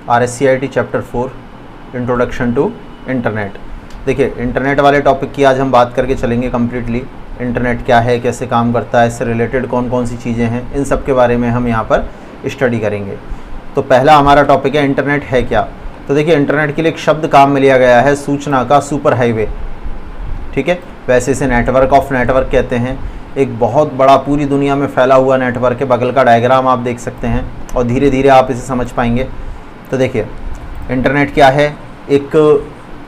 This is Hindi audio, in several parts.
RSCIT chapter 4 introduction to internet. देखिए इंटरनेट वाले टॉपिक की आज हम बात करके चलेंगे कम्प्लीटली। इंटरनेट क्या है, कैसे काम करता है, इससे रिलेटेड कौन कौन सी चीज़ें हैं, इन सब के बारे में हम यहाँ पर स्टडी करेंगे। तो पहला हमारा टॉपिक है इंटरनेट है क्या। तो देखिए इंटरनेट के लिए एक शब्द काम में लिया गया है, सूचना का सुपर हाईवे। ठीक है, वैसे इसे नेटवर्क ऑफ नेटवर्क कहते हैं। एक बहुत बड़ा पूरी दुनिया में फैला हुआ नेटवर्क है। बगल का डायग्राम आप देख सकते हैं और धीरे धीरे आप इसे समझ पाएंगे। तो देखिए इंटरनेट क्या है, एक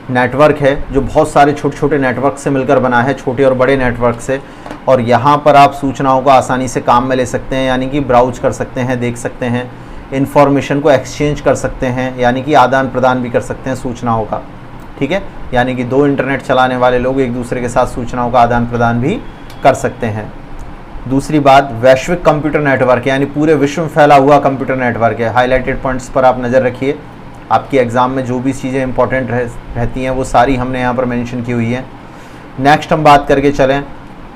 नेटवर्क है जो बहुत सारे छोटे छोटे नेटवर्क से मिलकर बना है, छोटे और बड़े नेटवर्क से। और यहाँ पर आप सूचनाओं को आसानी से काम में ले सकते हैं, यानी कि ब्राउज कर सकते हैं, देख सकते हैं, इन्फॉर्मेशन को एक्सचेंज कर सकते हैं, यानी कि आदान प्रदान भी कर सकते हैं सूचनाओं का। ठीक है, यानी कि दो इंटरनेट चलाने वाले लोग एक दूसरे के साथ सूचनाओं का आदान प्रदान भी कर सकते हैं। दूसरी बात, वैश्विक कंप्यूटर नेटवर्क, यानी पूरे विश्व में फैला हुआ कंप्यूटर नेटवर्क है। हाईलाइटेड पॉइंट्स पर आप नज़र रखिए, आपकी एग्ज़ाम में जो भी चीज़ें इंपॉर्टेंट रहती हैं वो सारी हमने यहाँ पर मेंशन की हुई हैं। नेक्स्ट हम बात करके चलें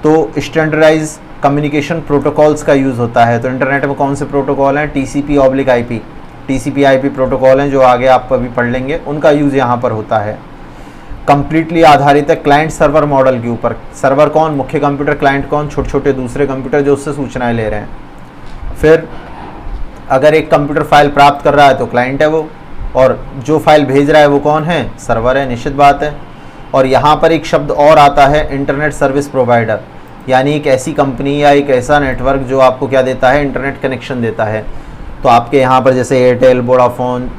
तो स्टैंडर्डाइज कम्युनिकेशन प्रोटोकॉल्स का यूज़ होता है। तो इंटरनेट में कौन से प्रोटोकॉल हैं, TCP/IP, TCP/IP प्रोटोकॉल हैं जो आगे आप अभी पढ़ लेंगे, उनका यूज़ यहाँ पर होता है। कंप्लीटली आधारित है क्लाइंट सर्वर मॉडल के ऊपर। सर्वर कौन, मुख्य कंप्यूटर, क्लाइंट कौन, छोटे छोटे दूसरे कंप्यूटर जो उससे सूचनाएं ले रहे हैं। फिर अगर एक कंप्यूटर फाइल प्राप्त कर रहा है तो क्लाइंट है वो, और जो फाइल भेज रहा है वो कौन है, सर्वर है, निश्चित बात है। और यहाँ पर एक शब्द और आता है इंटरनेट सर्विस प्रोवाइडर, यानी एक ऐसी कंपनी या एक ऐसा नेटवर्क जो आपको क्या देता है, इंटरनेट कनेक्शन देता है। तो आपके यहाँ पर जैसे एयरटेल, वोडाफोन,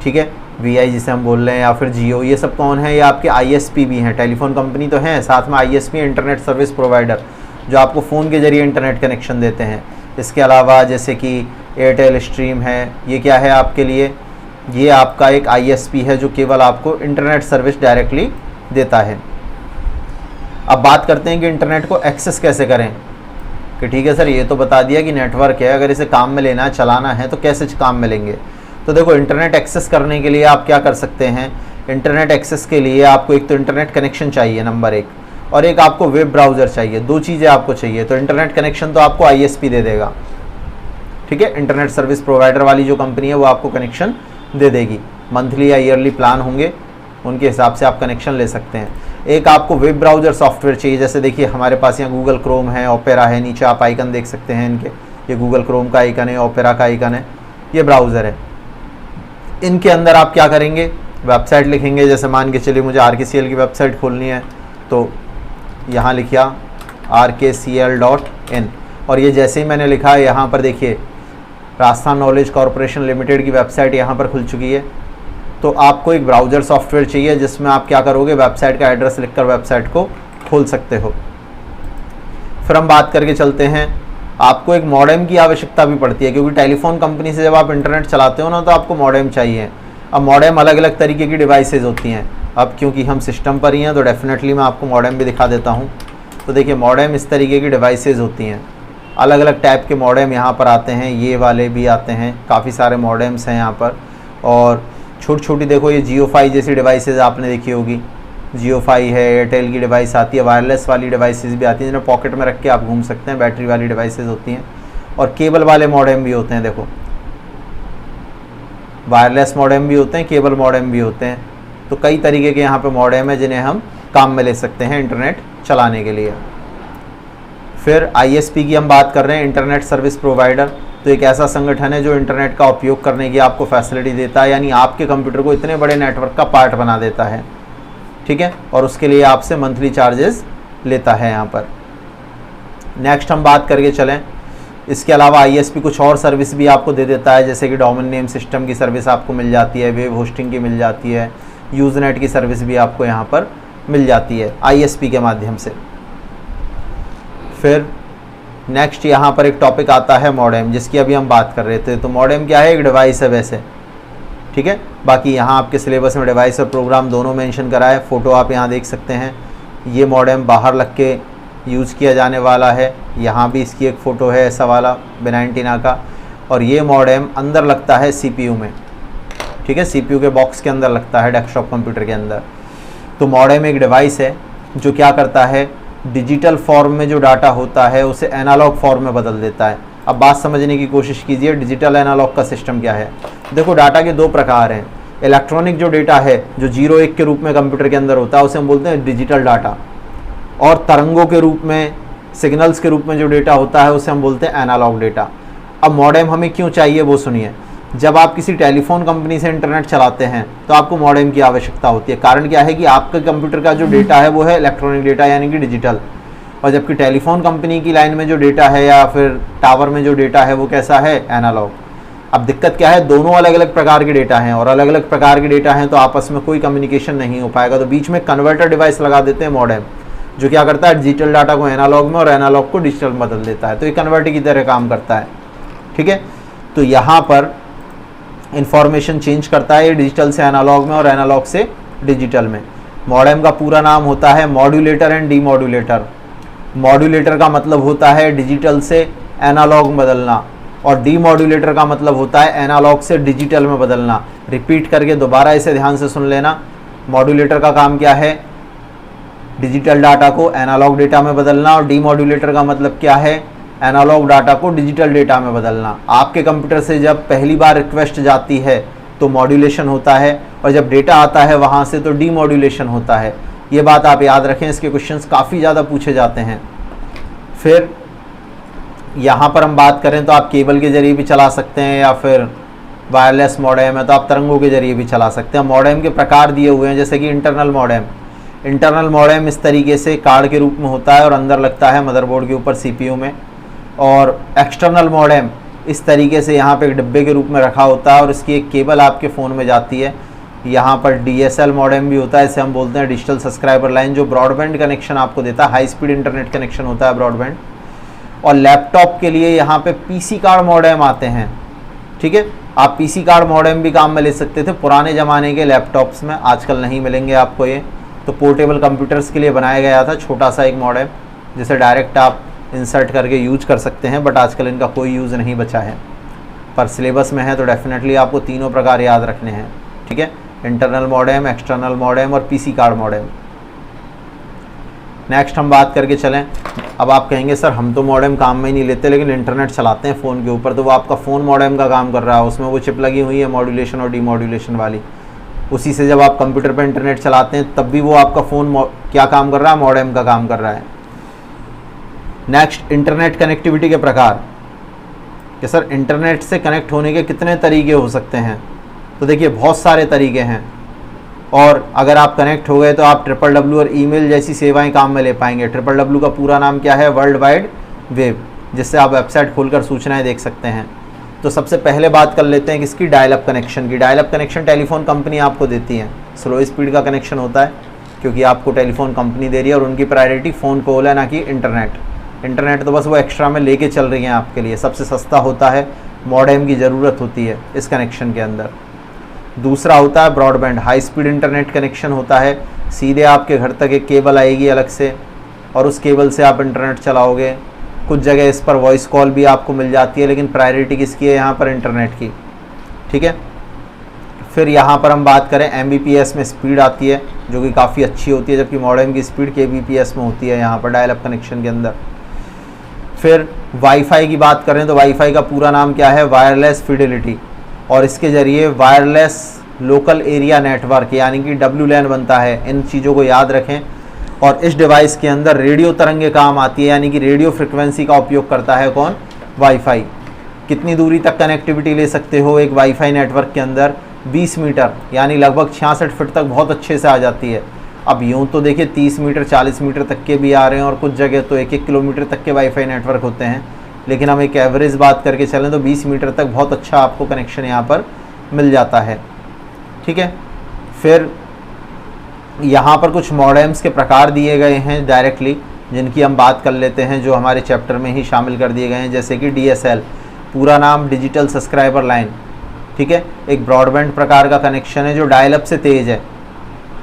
ठीक है, VI जिसे हम बोल रहे हैं, या फिर जियो, ये सब कौन है, ये आपके ISP भी हैं। टेलीफोन कंपनी तो हैं, साथ में ISP इंटरनेट सर्विस प्रोवाइडर जो आपको फ़ोन के जरिए इंटरनेट कनेक्शन देते हैं। इसके अलावा जैसे कि एयरटेल स्ट्रीम है, ये क्या है आपके लिए, ये आपका एक ISP है जो केवल आपको इंटरनेट सर्विस डायरेक्टली देता है। अब बात करते हैं कि इंटरनेट को एक्सेस कैसे करें। कि ठीक है सर, ये तो बता दिया कि नेटवर्क है, अगर इसे काम में लेना है, चलाना है तो कैसे काम में लेंगे। तो देखो इंटरनेट एक्सेस करने के लिए आप क्या कर सकते हैं। इंटरनेट एक्सेस के लिए आपको एक तो इंटरनेट कनेक्शन चाहिए नंबर 1, और एक आपको वेब ब्राउज़र चाहिए। दो चीज़ें आपको चाहिए। तो इंटरनेट कनेक्शन तो आपको ISP दे देगा, ठीक है, इंटरनेट सर्विस प्रोवाइडर वाली जो कंपनी है वो आपको कनेक्शन दे देगी। मंथली या ईयरली प्लान होंगे, उनके हिसाब से आप कनेक्शन ले सकते हैं। एक आपको वेब ब्राउज़र सॉफ्टवेयर चाहिए, जैसे देखिए हमारे पास यहाँ गूगल क्रोम है, ओपेरा है, नीचे आप आइकन देख सकते हैं इनके, ये गूगल क्रोम का आइकन है, ओपेरा का आइकन है, ये ब्राउज़र है। इनके अंदर आप क्या करेंगे, वेबसाइट लिखेंगे। जैसे मान के चलिए मुझे RKCL की वेबसाइट खोलनी है, तो यहाँ लिखिया RKCL.in, और ये जैसे ही मैंने लिखा है यहाँ पर देखिए राजस्थान नॉलेज कॉर्पोरेशन लिमिटेड की वेबसाइट यहाँ पर खुल चुकी है। तो आपको एक ब्राउज़र सॉफ्टवेयर चाहिए जिसमें आप क्या करोगे, वेबसाइट का एड्रेस लिखकर वेबसाइट को खोल सकते हो। फिर हम बात करके चलते हैं, आपको एक मॉडेम की आवश्यकता भी पड़ती है, क्योंकि टेलीफोन कंपनी से जब आप इंटरनेट चलाते हो ना तो आपको मॉडेम चाहिए। अब मॉडेम अलग अलग तरीके की डिवाइसेज होती हैं। अब क्योंकि हम सिस्टम पर ही हैं तो डेफिनेटली मैं आपको मॉडेम भी दिखा देता हूँ। तो देखिए मॉडेम इस तरीके की डिवाइसेज होती हैं, अलग अलग टाइप के मॉडेम यहाँ पर आते हैं, ये वाले भी आते हैं, काफ़ी सारे मॉडेम्स हैं यहाँ पर। और छोटी छोटी देखो ये JioFi जैसी डिवाइसेज आपने देखी होगी, JioFi है, एयरटेल की डिवाइस आती है, वायरलेस वाली डिवाइसेस भी आती हैं जिन्हें पॉकेट में रख के आप घूम सकते हैं, बैटरी वाली डिवाइसेस होती हैं। और केबल वाले मॉडेम भी होते हैं, देखो वायरलेस मॉडेम भी होते हैं, केबल मॉडेम भी होते हैं। तो कई तरीके के यहाँ पे मॉडेम है जिन्हें हम काम में ले सकते हैं इंटरनेट चलाने के लिए। फिर ISP की हम बात कर रहे हैं, इंटरनेट सर्विस प्रोवाइडर। तो एक ऐसा संगठन है जो इंटरनेट का उपयोग करने की आपको फैसिलिटी देता है, यानी आपके कंप्यूटर को इतने बड़े नेटवर्क का पार्ट बना देता है, ठीक है, और उसके लिए आपसे मंथली चार्जेस लेता है यहाँ पर। नेक्स्ट हम बात करके चलें, इसके अलावा ISP कुछ और सर्विस भी आपको दे देता है, जैसे कि डोमेन नेम सिस्टम की सर्विस आपको मिल जाती है, वेब होस्टिंग की मिल जाती है, यूजनेट की सर्विस भी आपको यहाँ पर मिल जाती है ISP के माध्यम से। फिर नेक्स्ट यहाँ पर एक टॉपिक आता है मॉडेम, जिसकी अभी हम बात कर रहे थे। तो मॉडेम क्या है, एक डिवाइस है वैसे, ठीक है। बाकी यहाँ आपके सिलेबस में डिवाइस और प्रोग्राम दोनों मेंशन करा है। फ़ोटो आप यहाँ देख सकते हैं, ये मॉडेम बाहर लग के यूज़ किया जाने वाला है। यहाँ भी इसकी एक फ़ोटो है ऐसा वाला बिना एंटीना का, और ये मॉडेम अंदर लगता है CPU में, ठीक है, CPU के बॉक्स के अंदर लगता है, डेस्कटॉप कंप्यूटर के अंदर। तो मॉडेम एक डिवाइस है जो क्या करता है, डिजिटल फॉर्म में जो डाटा होता है उसे एनालॉग फॉर्म में बदल देता है। अब बात समझने की कोशिश कीजिए, डिजिटल एनालॉग का सिस्टम क्या है। देखो डाटा के दो प्रकार हैं। इलेक्ट्रॉनिक जो डेटा है जो 0-1 के रूप में कंप्यूटर के अंदर होता है उसे हम बोलते हैं डिजिटल डाटा, और तरंगों के रूप में, सिग्नल्स के रूप में जो डेटा होता है उसे हम बोलते हैं एनालॉग डेटा। अब मॉडेम हमें क्यों चाहिए वो सुनिए। जब आप किसी टेलीफोन कंपनी से इंटरनेट चलाते हैं तो आपको मॉडेम की आवश्यकता होती है। कारण क्या है कि आपके कंप्यूटर का जो डेटा है वो है इलेक्ट्रॉनिक डेटा यानी कि डिजिटल, और जबकि टेलीफोन कंपनी की लाइन में जो डेटा है या फिर टावर में जो डेटा है वो कैसा है, एनालॉग। अब दिक्कत क्या है, दोनों अलग अलग प्रकार के डेटा हैं और अलग अलग प्रकार के डेटा हैं तो आपस में कोई कम्युनिकेशन नहीं हो पाएगा, तो बीच में कन्वर्टर डिवाइस लगा देते हैं मॉडेम, जो क्या करता है डिजिटल डाटा को एनालॉग में और एनालॉग को डिजिटल में बदल देता है। तो ये कन्वर्टर की तरह काम करता है, ठीक है। तो यहाँ पर इंफॉर्मेशन चेंज करता है ये डिजिटल से एनालॉग में और एनालॉग से डिजिटल में। मॉडेम का पूरा नाम होता है मॉड्यूलेटर एंड डीमॉड्यूलेटर। मॉड्यूलेटर का मतलब होता है डिजिटल से एनालॉग में बदलना, और डीमॉड्यूलेटर का मतलब होता है एनालॉग से डिजिटल में बदलना। रिपीट करके दोबारा इसे ध्यान से सुन लेना। मॉड्यूलेटर का काम क्या है, डिजिटल डाटा को एनालॉग डेटा में बदलना, और डीमॉड्यूलेटर का मतलब क्या है, एनालॉग डाटा को डिजिटल डेटा में बदलना। आपके कंप्यूटर से जब पहली बार रिक्वेस्ट जाती है तो मॉड्यूलेशन होता है, और जब डेटा आता है वहाँ से तो डीमॉड्यूलेशन होता है। ये बात आप याद रखें, इसके क्वेश्चंस काफ़ी ज़्यादा पूछे जाते हैं। फिर यहाँ पर हम बात करें तो आप केबल के जरिए भी चला सकते हैं, या फिर वायरलेस मॉडेम है तो आप तरंगों के जरिए भी चला सकते हैं। मॉडेम के प्रकार दिए हुए हैं, जैसे कि इंटरनल मॉडेम। इंटरनल मॉडेम इस तरीके से कार्ड के रूप में होता है और अंदर लगता है मदरबोर्ड के ऊपर CPU में। और एक्सटर्नल मॉडेम इस तरीके से यहाँ पे एक डिब्बे के रूप में रखा होता है और इसकी एक केबल आपके फ़ोन में जाती है। यहाँ पर DSL मॉडेम भी होता है, इसे हम बोलते हैं डिजिटल सब्सक्राइबर लाइन, जो ब्रॉडबैंड कनेक्शन आपको देता है, हाई स्पीड इंटरनेट कनेक्शन होता है ब्रॉडबैंड। और लैपटॉप के लिए यहाँ पे PC कार्ड मॉडेम आते हैं, ठीक है। आप PC कार्ड मॉडेम भी काम में ले सकते थे पुराने ज़माने के लैपटॉप्स में, आजकल नहीं मिलेंगे आपको ये। तो पोर्टेबल कंप्यूटर्स के लिए बनाया गया था छोटा सा एक मॉडेम, जिसे डायरेक्ट आप इंसर्ट करके यूज कर सकते हैं, बट आजकल इनका कोई यूज़ नहीं बचा है। पर सिलेबस में है तो डेफिनेटली आपको तीनों प्रकार याद रखने हैं, ठीक है। इंटरनल मॉडेम, एक्सटर्नल मॉडेम और PC कार्ड मॉडेम। नेक्स्ट हम बात करके चलें। अब आप कहेंगे सर हम तो मॉडेम काम में ही नहीं लेते लेकिन इंटरनेट चलाते हैं फ़ोन के ऊपर, तो वो आपका फ़ोन मॉडेम का काम कर रहा है, उसमें वो चिप लगी हुई है मॉड्यूलेशन और डीमॉड्यूलेशन वाली। उसी से जब आप कंप्यूटर पर इंटरनेट चलाते हैं तब भी वो आपका फ़ोन क्या काम कर रहा है, मॉडेम का काम कर रहा है। नेक्स्ट, इंटरनेट कनेक्टिविटी के प्रकार कि सर इंटरनेट से कनेक्ट होने के कितने तरीके हो सकते हैं। तो देखिए बहुत सारे तरीके हैं, और अगर आप कनेक्ट हो गए तो आप www और ईमेल जैसी सेवाएं काम में ले पाएंगे। www का पूरा नाम क्या है, वर्ल्ड वाइड वेब, जिससे आप वेबसाइट खोलकर सूचनाएं देख सकते हैं। तो सबसे पहले बात कर लेते हैं किसकी, डायल-अप कनेक्शन की। डायल-अप कनेक्शन टेलीफोन कंपनी आपको देती है, स्लो स्पीड का कनेक्शन होता है क्योंकि आपको टेलीफोन कंपनी दे रही है और उनकी प्रायोरिटी फ़ोन कॉल है ना कि इंटरनेट। इंटरनेट तो बस वो एक्स्ट्रा में लेके चल रही हैं आपके लिए, सबसे सस्ता होता है, मॉडेम की ज़रूरत होती है इस कनेक्शन के अंदर। दूसरा होता है broadband, high speed internet connection होता है, सीधे आपके घर तक एक केबल आएगी अलग से और उस केबल से आप इंटरनेट चलाओगे। कुछ जगह इस पर वॉइस कॉल भी आपको मिल जाती है, लेकिन प्रायोरिटी किसकी है यहाँ पर, इंटरनेट की, ठीक है। फिर यहाँ पर हम बात करें Mbps में स्पीड आती है जो कि काफ़ी अच्छी होती है, जबकि मॉडेम की स्पीड Kbps में होती है यहाँ पर डायल-अप कनेक्शन के अंदर। फिर वाईफाई की बात करें तो वाईफाई का पूरा नाम क्या है, वायरलेस फिडेलिटी, और इसके ज़रिए वायरलेस लोकल एरिया नेटवर्क यानी कि WLAN बनता है। इन चीज़ों को याद रखें। और इस डिवाइस के अंदर रेडियो तरंगे काम आती है, यानी कि रेडियो फ्रिक्वेंसी का उपयोग करता है कौन, वाईफाई। कितनी दूरी तक कनेक्टिविटी ले सकते हो एक वाईफाई नेटवर्क के अंदर, 20 मीटर यानी लगभग 66 फीट तक बहुत अच्छे से आ जाती है। अब यूँ तो देखिए 30 मीटर 40 मीटर तक के भी आ रहे हैं और कुछ जगह तो 1-1 किलोमीटर तक के वाईफाई नेटवर्क होते हैं, लेकिन हम एक एवरेज बात करके चलें तो 20 मीटर तक बहुत अच्छा आपको कनेक्शन यहाँ पर मिल जाता है, ठीक है। फिर यहाँ पर कुछ मॉडेम्स के प्रकार दिए गए हैं डायरेक्टली, जिनकी हम बात कर लेते हैं, जो हमारे चैप्टर में ही शामिल कर दिए गए हैं। जैसे कि DSL, पूरा नाम डिजिटल सब्सक्राइबर लाइन, ठीक है, एक ब्रॉडबैंड प्रकार का कनेक्शन है जो डायल-अप से तेज़ है,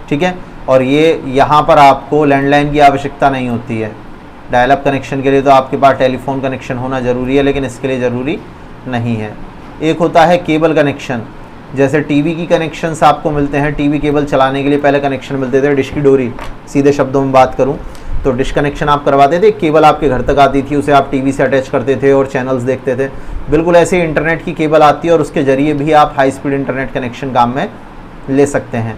ठीक है। और ये यहाँ पर आपको लैंडलाइन की आवश्यकता नहीं होती है। डायल-अप कनेक्शन के लिए तो आपके पास टेलीफोन कनेक्शन होना ज़रूरी है, लेकिन इसके लिए ज़रूरी नहीं है। एक होता है केबल कनेक्शन, जैसे टीवी की कनेक्शंस आपको मिलते हैं। टीवी केबल चलाने के लिए पहले कनेक्शन मिलते थे, डिश की डोरी, सीधे शब्दों में बात करूं तो डिश कनेक्शन आप करवाते थे, केबल आपके घर तक आती थी, उसे आप टीवी से अटैच करते थे और चैनल्स देखते थे। बिल्कुल ऐसे ही इंटरनेट की केबल आती है और उसके ज़रिए भी आप हाई स्पीड इंटरनेट कनेक्शन काम में ले सकते हैं।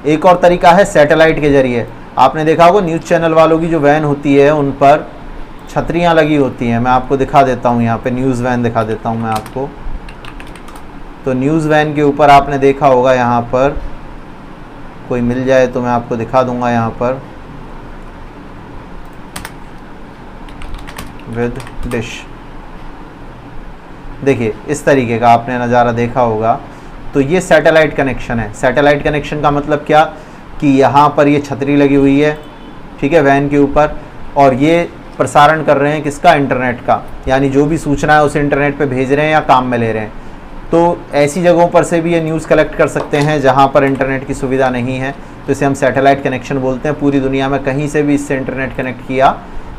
एक और तरीका है सैटेलाइट के ज़रिए। आपने देखा होगा न्यूज़ चैनल वालों की जो वैन होती है उन पर छतरियाँ लगी होती हैं। मैं आपको दिखा देता हूँ, यहाँ पे न्यूज़ वैन दिखा देता हूँ मैं आपको। तो न्यूज़ वैन के ऊपर आपने देखा होगा, यहाँ पर कोई मिल जाए तो मैं आपको दिखा दूंगा, यहाँ पर विद डिश। देखिए इस तरीके का आपने नज़ारा देखा होगा। तो ये सैटेलाइट कनेक्शन है। सैटेलाइट कनेक्शन का मतलब क्या कि यहाँ पर ये छतरी लगी हुई है, ठीक है, वैन के ऊपर, और ये प्रसारण कर रहे हैं किसका, इंटरनेट का, यानी जो भी सूचना है उसे इंटरनेट पे भेज रहे हैं या काम में ले रहे हैं। तो ऐसी जगहों पर से भी ये न्यूज़ कलेक्ट कर सकते हैं जहाँ पर इंटरनेट की सुविधा नहीं है, तो इसे हम सैटेलाइट कनेक्शन बोलते हैं। पूरी दुनिया में कहीं से भी इससे इंटरनेट कनेक्ट किया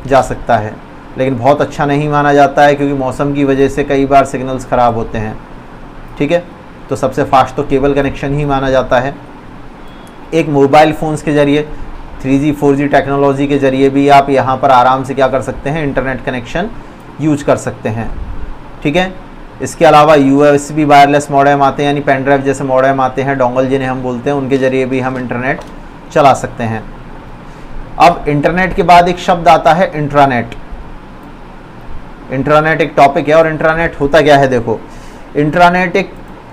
जा सकता है, लेकिन बहुत अच्छा नहीं माना जाता है क्योंकि मौसम की वजह से कई बार सिग्नल्स ख़राब होते हैं, ठीक है। तो सबसे फास्ट तो केबल कनेक्शन ही माना जाता है। एक मोबाइल फ़ोन्स के ज़रिए 3G 4G टेक्नोलॉजी के ज़रिए भी आप यहाँ पर आराम से क्या कर सकते हैं, इंटरनेट कनेक्शन यूज कर सकते हैं, ठीक है। इसके अलावा USB वायरलेस मॉडेम आते हैं, यानी पेन ड्राइव जैसे मॉडेम आते हैं, डोंगल जिन्हें हम बोलते हैं, उनके ज़रिए भी हम इंटरनेट चला सकते हैं। अब इंटरनेट के बाद एक शब्द आता है इंट्रानेट। इंट्रानेट एक टॉपिक है और इंट्रानेट होता क्या है, देखो इंट्रानेट एक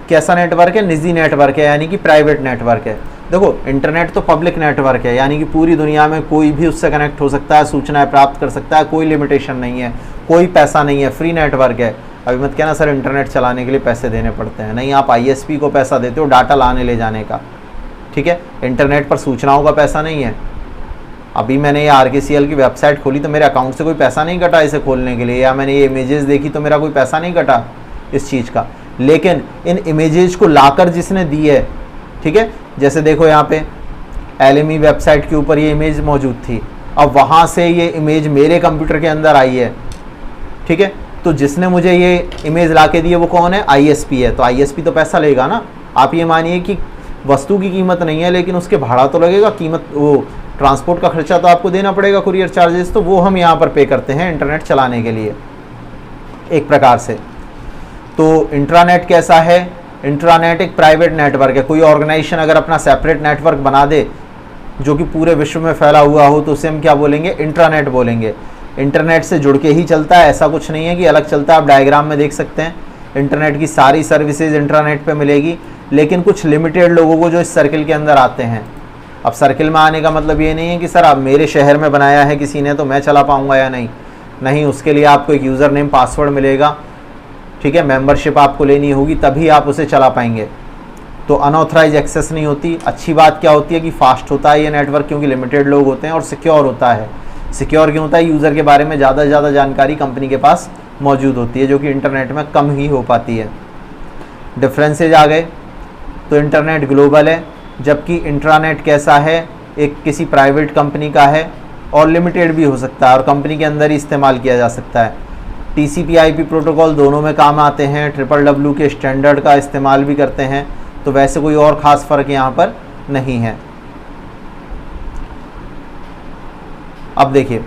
कैसा नेटवर्क है, निजी नेटवर्क है, यानी कि प्राइवेट नेटवर्क है। देखो इंटरनेट तो पब्लिक नेटवर्क है, यानी कि पूरी दुनिया में कोई भी उससे कनेक्ट हो सकता है, सूचनाएं प्राप्त कर सकता है, कोई लिमिटेशन नहीं है, कोई पैसा नहीं है, फ्री नेटवर्क है। अभी मत कहना सर इंटरनेट चलाने के लिए पैसे देने पड़ते हैं, नहीं, आप ISP को पैसा देते हो डाटा लाने ले जाने का, ठीक है। इंटरनेट पर सूचनाओं का पैसा नहीं है। अभी मैंने ये RKCL की वेबसाइट खोली तो मेरे अकाउंट से कोई पैसा नहीं कटा इसे खोलने के लिए, या मैंने ये इमेजेस देखी तो मेरा कोई पैसा नहीं कटा इस चीज़ का, लेकिन इन इमेजेस को लाकर जिसने दी है, ठीक है, जैसे देखो यहाँ पे LME वेबसाइट के ऊपर ये इमेज मौजूद थी, अब वहाँ से ये इमेज मेरे कंप्यूटर के अंदर आई है, ठीक है। तो जिसने मुझे ये इमेज ला के दी है वो कौन है, ISP है, तो ISP तो पैसा लेगा ना। आप ये मानिए कि वस्तु की कीमत नहीं है लेकिन उसके भाड़ा तो लगेगा, कीमत, वो ट्रांसपोर्ट का खर्चा तो आपको देना पड़ेगा, कुरियर चार्जेस, तो वो हम यहाँ पर पे करते हैं इंटरनेट चलाने के लिए एक प्रकार से। तो इंट्रानेट कैसा है, इंट्रानेट एक प्राइवेट नेटवर्क है। कोई ऑर्गेनाइजेशन अगर अपना सेपरेट नेटवर्क बना दे जो कि पूरे विश्व में फैला हुआ हो तो उसे हम क्या बोलेंगे, इंट्रानेट बोलेंगे। इंटरनेट से जुड़ के ही चलता है, ऐसा कुछ नहीं है कि अलग चलता है। आप डायग्राम में देख सकते हैं इंटरनेट की सारी सर्विसेज इंट्रानेट पे मिलेगी, लेकिन कुछ लिमिटेड लोगों को जो इस सर्किल के अंदर आते हैं। अब सर्किल में आने का मतलब ये नहीं है कि सर आप मेरे शहर में बनाया है किसी ने तो मैं चला पाऊँगा या नहीं, नहीं, उसके लिए आपको एक यूज़र नेम पासवर्ड मिलेगा, ठीक है, मेंबरशिप आपको लेनी होगी तभी आप उसे चला पाएंगे। तो अनऑथराइज एक्सेस नहीं होती। अच्छी बात क्या होती है कि फास्ट होता है ये नेटवर्क क्योंकि लिमिटेड लोग होते हैं, और सिक्योर होता है। सिक्योर क्यों होता है, यूज़र के बारे में ज़्यादा से ज़्यादा जानकारी कंपनी के पास मौजूद होती है जो कि इंटरनेट में कम ही हो पाती है। डिफरेंसेज आ गए। तो इंटरनेट ग्लोबल है, जबकि इंट्रानेट कैसा है, एक किसी प्राइवेट कंपनी का है और लिमिटेड भी हो सकता है और कंपनी के अंदर ही इस्तेमाल किया जा सकता है। TCP/IP प्रोटोकॉल दोनों में काम आते हैं, WWW के स्टैंडर्ड का इस्तेमाल भी करते हैं, तो वैसे कोई और ख़ास फ़र्क यहाँ पर नहीं है। अब देखिए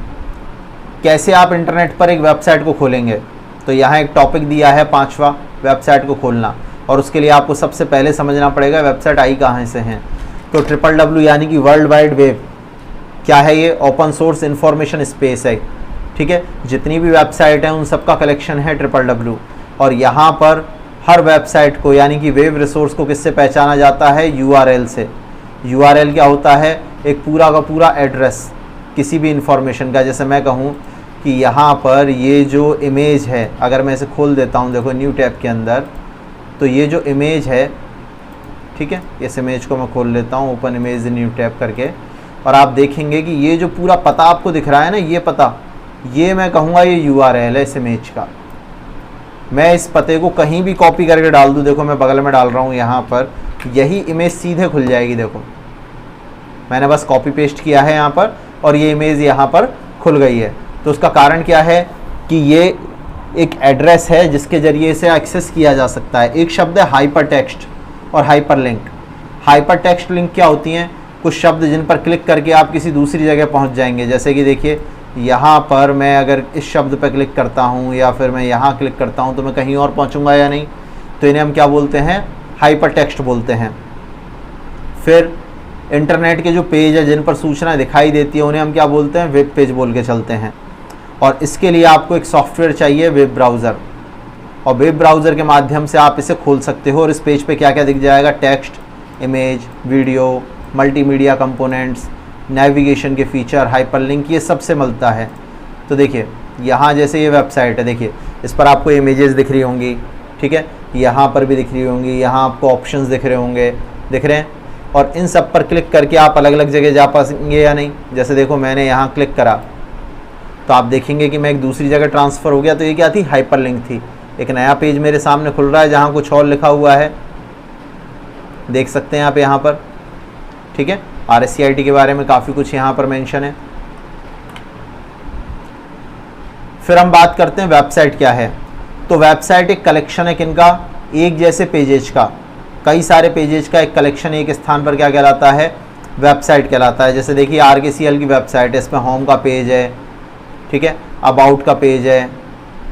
कैसे आप इंटरनेट पर एक वेबसाइट को खोलेंगे। तो यहाँ एक टॉपिक दिया है 5वां, वेबसाइट को खोलना, और उसके लिए आपको सबसे पहले समझना पड़ेगा वेबसाइट आई कहाँ से हैं। तो WWW यानी कि वर्ल्ड वाइड वेब क्या है, ये ओपन सोर्स इंफॉर्मेशन स्पेस है, ठीक है। जितनी भी वेबसाइट है उन सबका कलेक्शन है WWW, और यहाँ पर हर वेबसाइट को यानी कि वेब रिसोर्स को किससे पहचाना जाता है, URL से। URL क्या होता है, एक पूरा का पूरा एड्रेस किसी भी इंफॉर्मेशन का। जैसे मैं कहूँ कि यहाँ पर ये जो इमेज है, अगर मैं इसे खोल देता हूँ, देखो न्यू टैब के अंदर, तो ये जो इमेज है, ठीक है, इस इमेज को मैं खोल लेता हूँ, ओपन इमेज न्यू टैब करके, और आप देखेंगे कि ये जो पूरा पता आपको दिख रहा है ना, ये पता, ये मैं कहूँगा ये URL है इस इमेज का। मैं इस पते को कहीं भी कॉपी करके डाल दूँ, देखो मैं बगल में डाल रहा हूँ यहाँ पर, यही इमेज सीधे खुल जाएगी। देखो मैंने बस कॉपी पेस्ट किया है यहाँ पर और ये इमेज यहाँ पर खुल गई है। तो उसका कारण क्या है कि ये एक एड्रेस है जिसके ज़रिए इसे एक्सेस किया जा सकता है। एक शब्द है हाइपर टेक्स्ट और hyper link. Hyper text link क्या होती हैं, कुछ शब्द जिन पर क्लिक करके आप किसी दूसरी जगह पहुंच जाएंगे। जैसे कि देखिए यहाँ पर मैं अगर इस शब्द पर क्लिक करता हूँ या फिर मैं यहाँ क्लिक करता हूँ तो मैं कहीं और पहुँचूँगा या नहीं, तो इन्हें हम क्या बोलते हैं, हाइपर टेक्स्ट बोलते हैं। फिर इंटरनेट के जो पेज है जिन पर सूचना दिखाई देती है उन्हें हम क्या बोलते हैं, वेब पेज बोल के चलते हैं। और इसके लिए आपको एक सॉफ्टवेयर चाहिए, वेब ब्राउज़र, और वेब ब्राउज़र के माध्यम से आप इसे खोल सकते हो और इस पेज पे क्या क्या दिख जाएगा, text, image, video, multimedia components, navigation के फीचर, हाइपरलिंक, ये सबसे मिलता है। तो देखिए यहाँ जैसे ये वेबसाइट है, देखिए इस पर आपको इमेजेस दिख रही होंगी, ठीक है, यहाँ पर भी दिख रही होंगी, यहाँ आपको ऑप्शंस दिख रहे होंगे, दिख रहे हैं, और इन सब पर क्लिक करके आप अलग अलग जगह जा पाएंगे या नहीं। जैसे देखो मैंने यहाँ क्लिक करा तो आप देखेंगे कि मैं एक दूसरी जगह ट्रांसफ़र हो गया। तो ये क्या थी, हाइपरलिंक थी। एक नया पेज मेरे सामने खुल रहा है जहाँ कुछ और लिखा हुआ है, देख सकते हैं आप यहाँ पर, ठीक है। RSCIT के बारे में काफ़ी कुछ यहाँ पर मेंशन है। फिर हम बात करते हैं वेबसाइट क्या है। तो वेबसाइट एक कलेक्शन है किनका, एक जैसे पेजेज का, कई सारे पेजेज का एक कलेक्शन एक स्थान पर क्या कहलाता है, वेबसाइट कहलाता है। जैसे देखिए RKCL की वेबसाइट है, इसमें होम का पेज है, ठीक है, अबाउट का पेज है,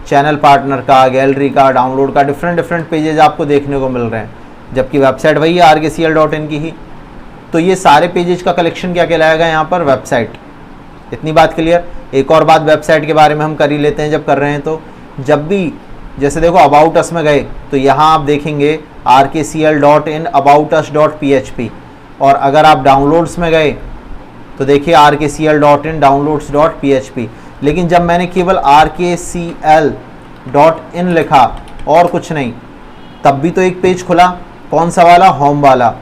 चैनल पार्टनर का, गैलरी का, डाउनलोड का, डिफरेंट पेजेज आपको देखने को मिल रहे हैं, जबकि वेबसाइट वही है RKCL.in की ही। तो ये सारे पेजेज का कलेक्शन क्या कहलाएगा यहाँ पर, वेबसाइट। इतनी बात क्लियर। एक और बात वेबसाइट के बारे में हम कर ही लेते हैं जब कर रहे हैं। तो जब भी जैसे देखो अबाउट अस में गए तो यहाँ आप देखेंगे RKCL.in aboutus.php, और अगर आप डाउनलोड्स में गए तो देखिए RKCL.in downloads.php। लेकिन जब मैंने केवल RKCL.in लिखा और कुछ नहीं, तब भी तो एक पेज खुला, कौन सा वाला, होम वाला।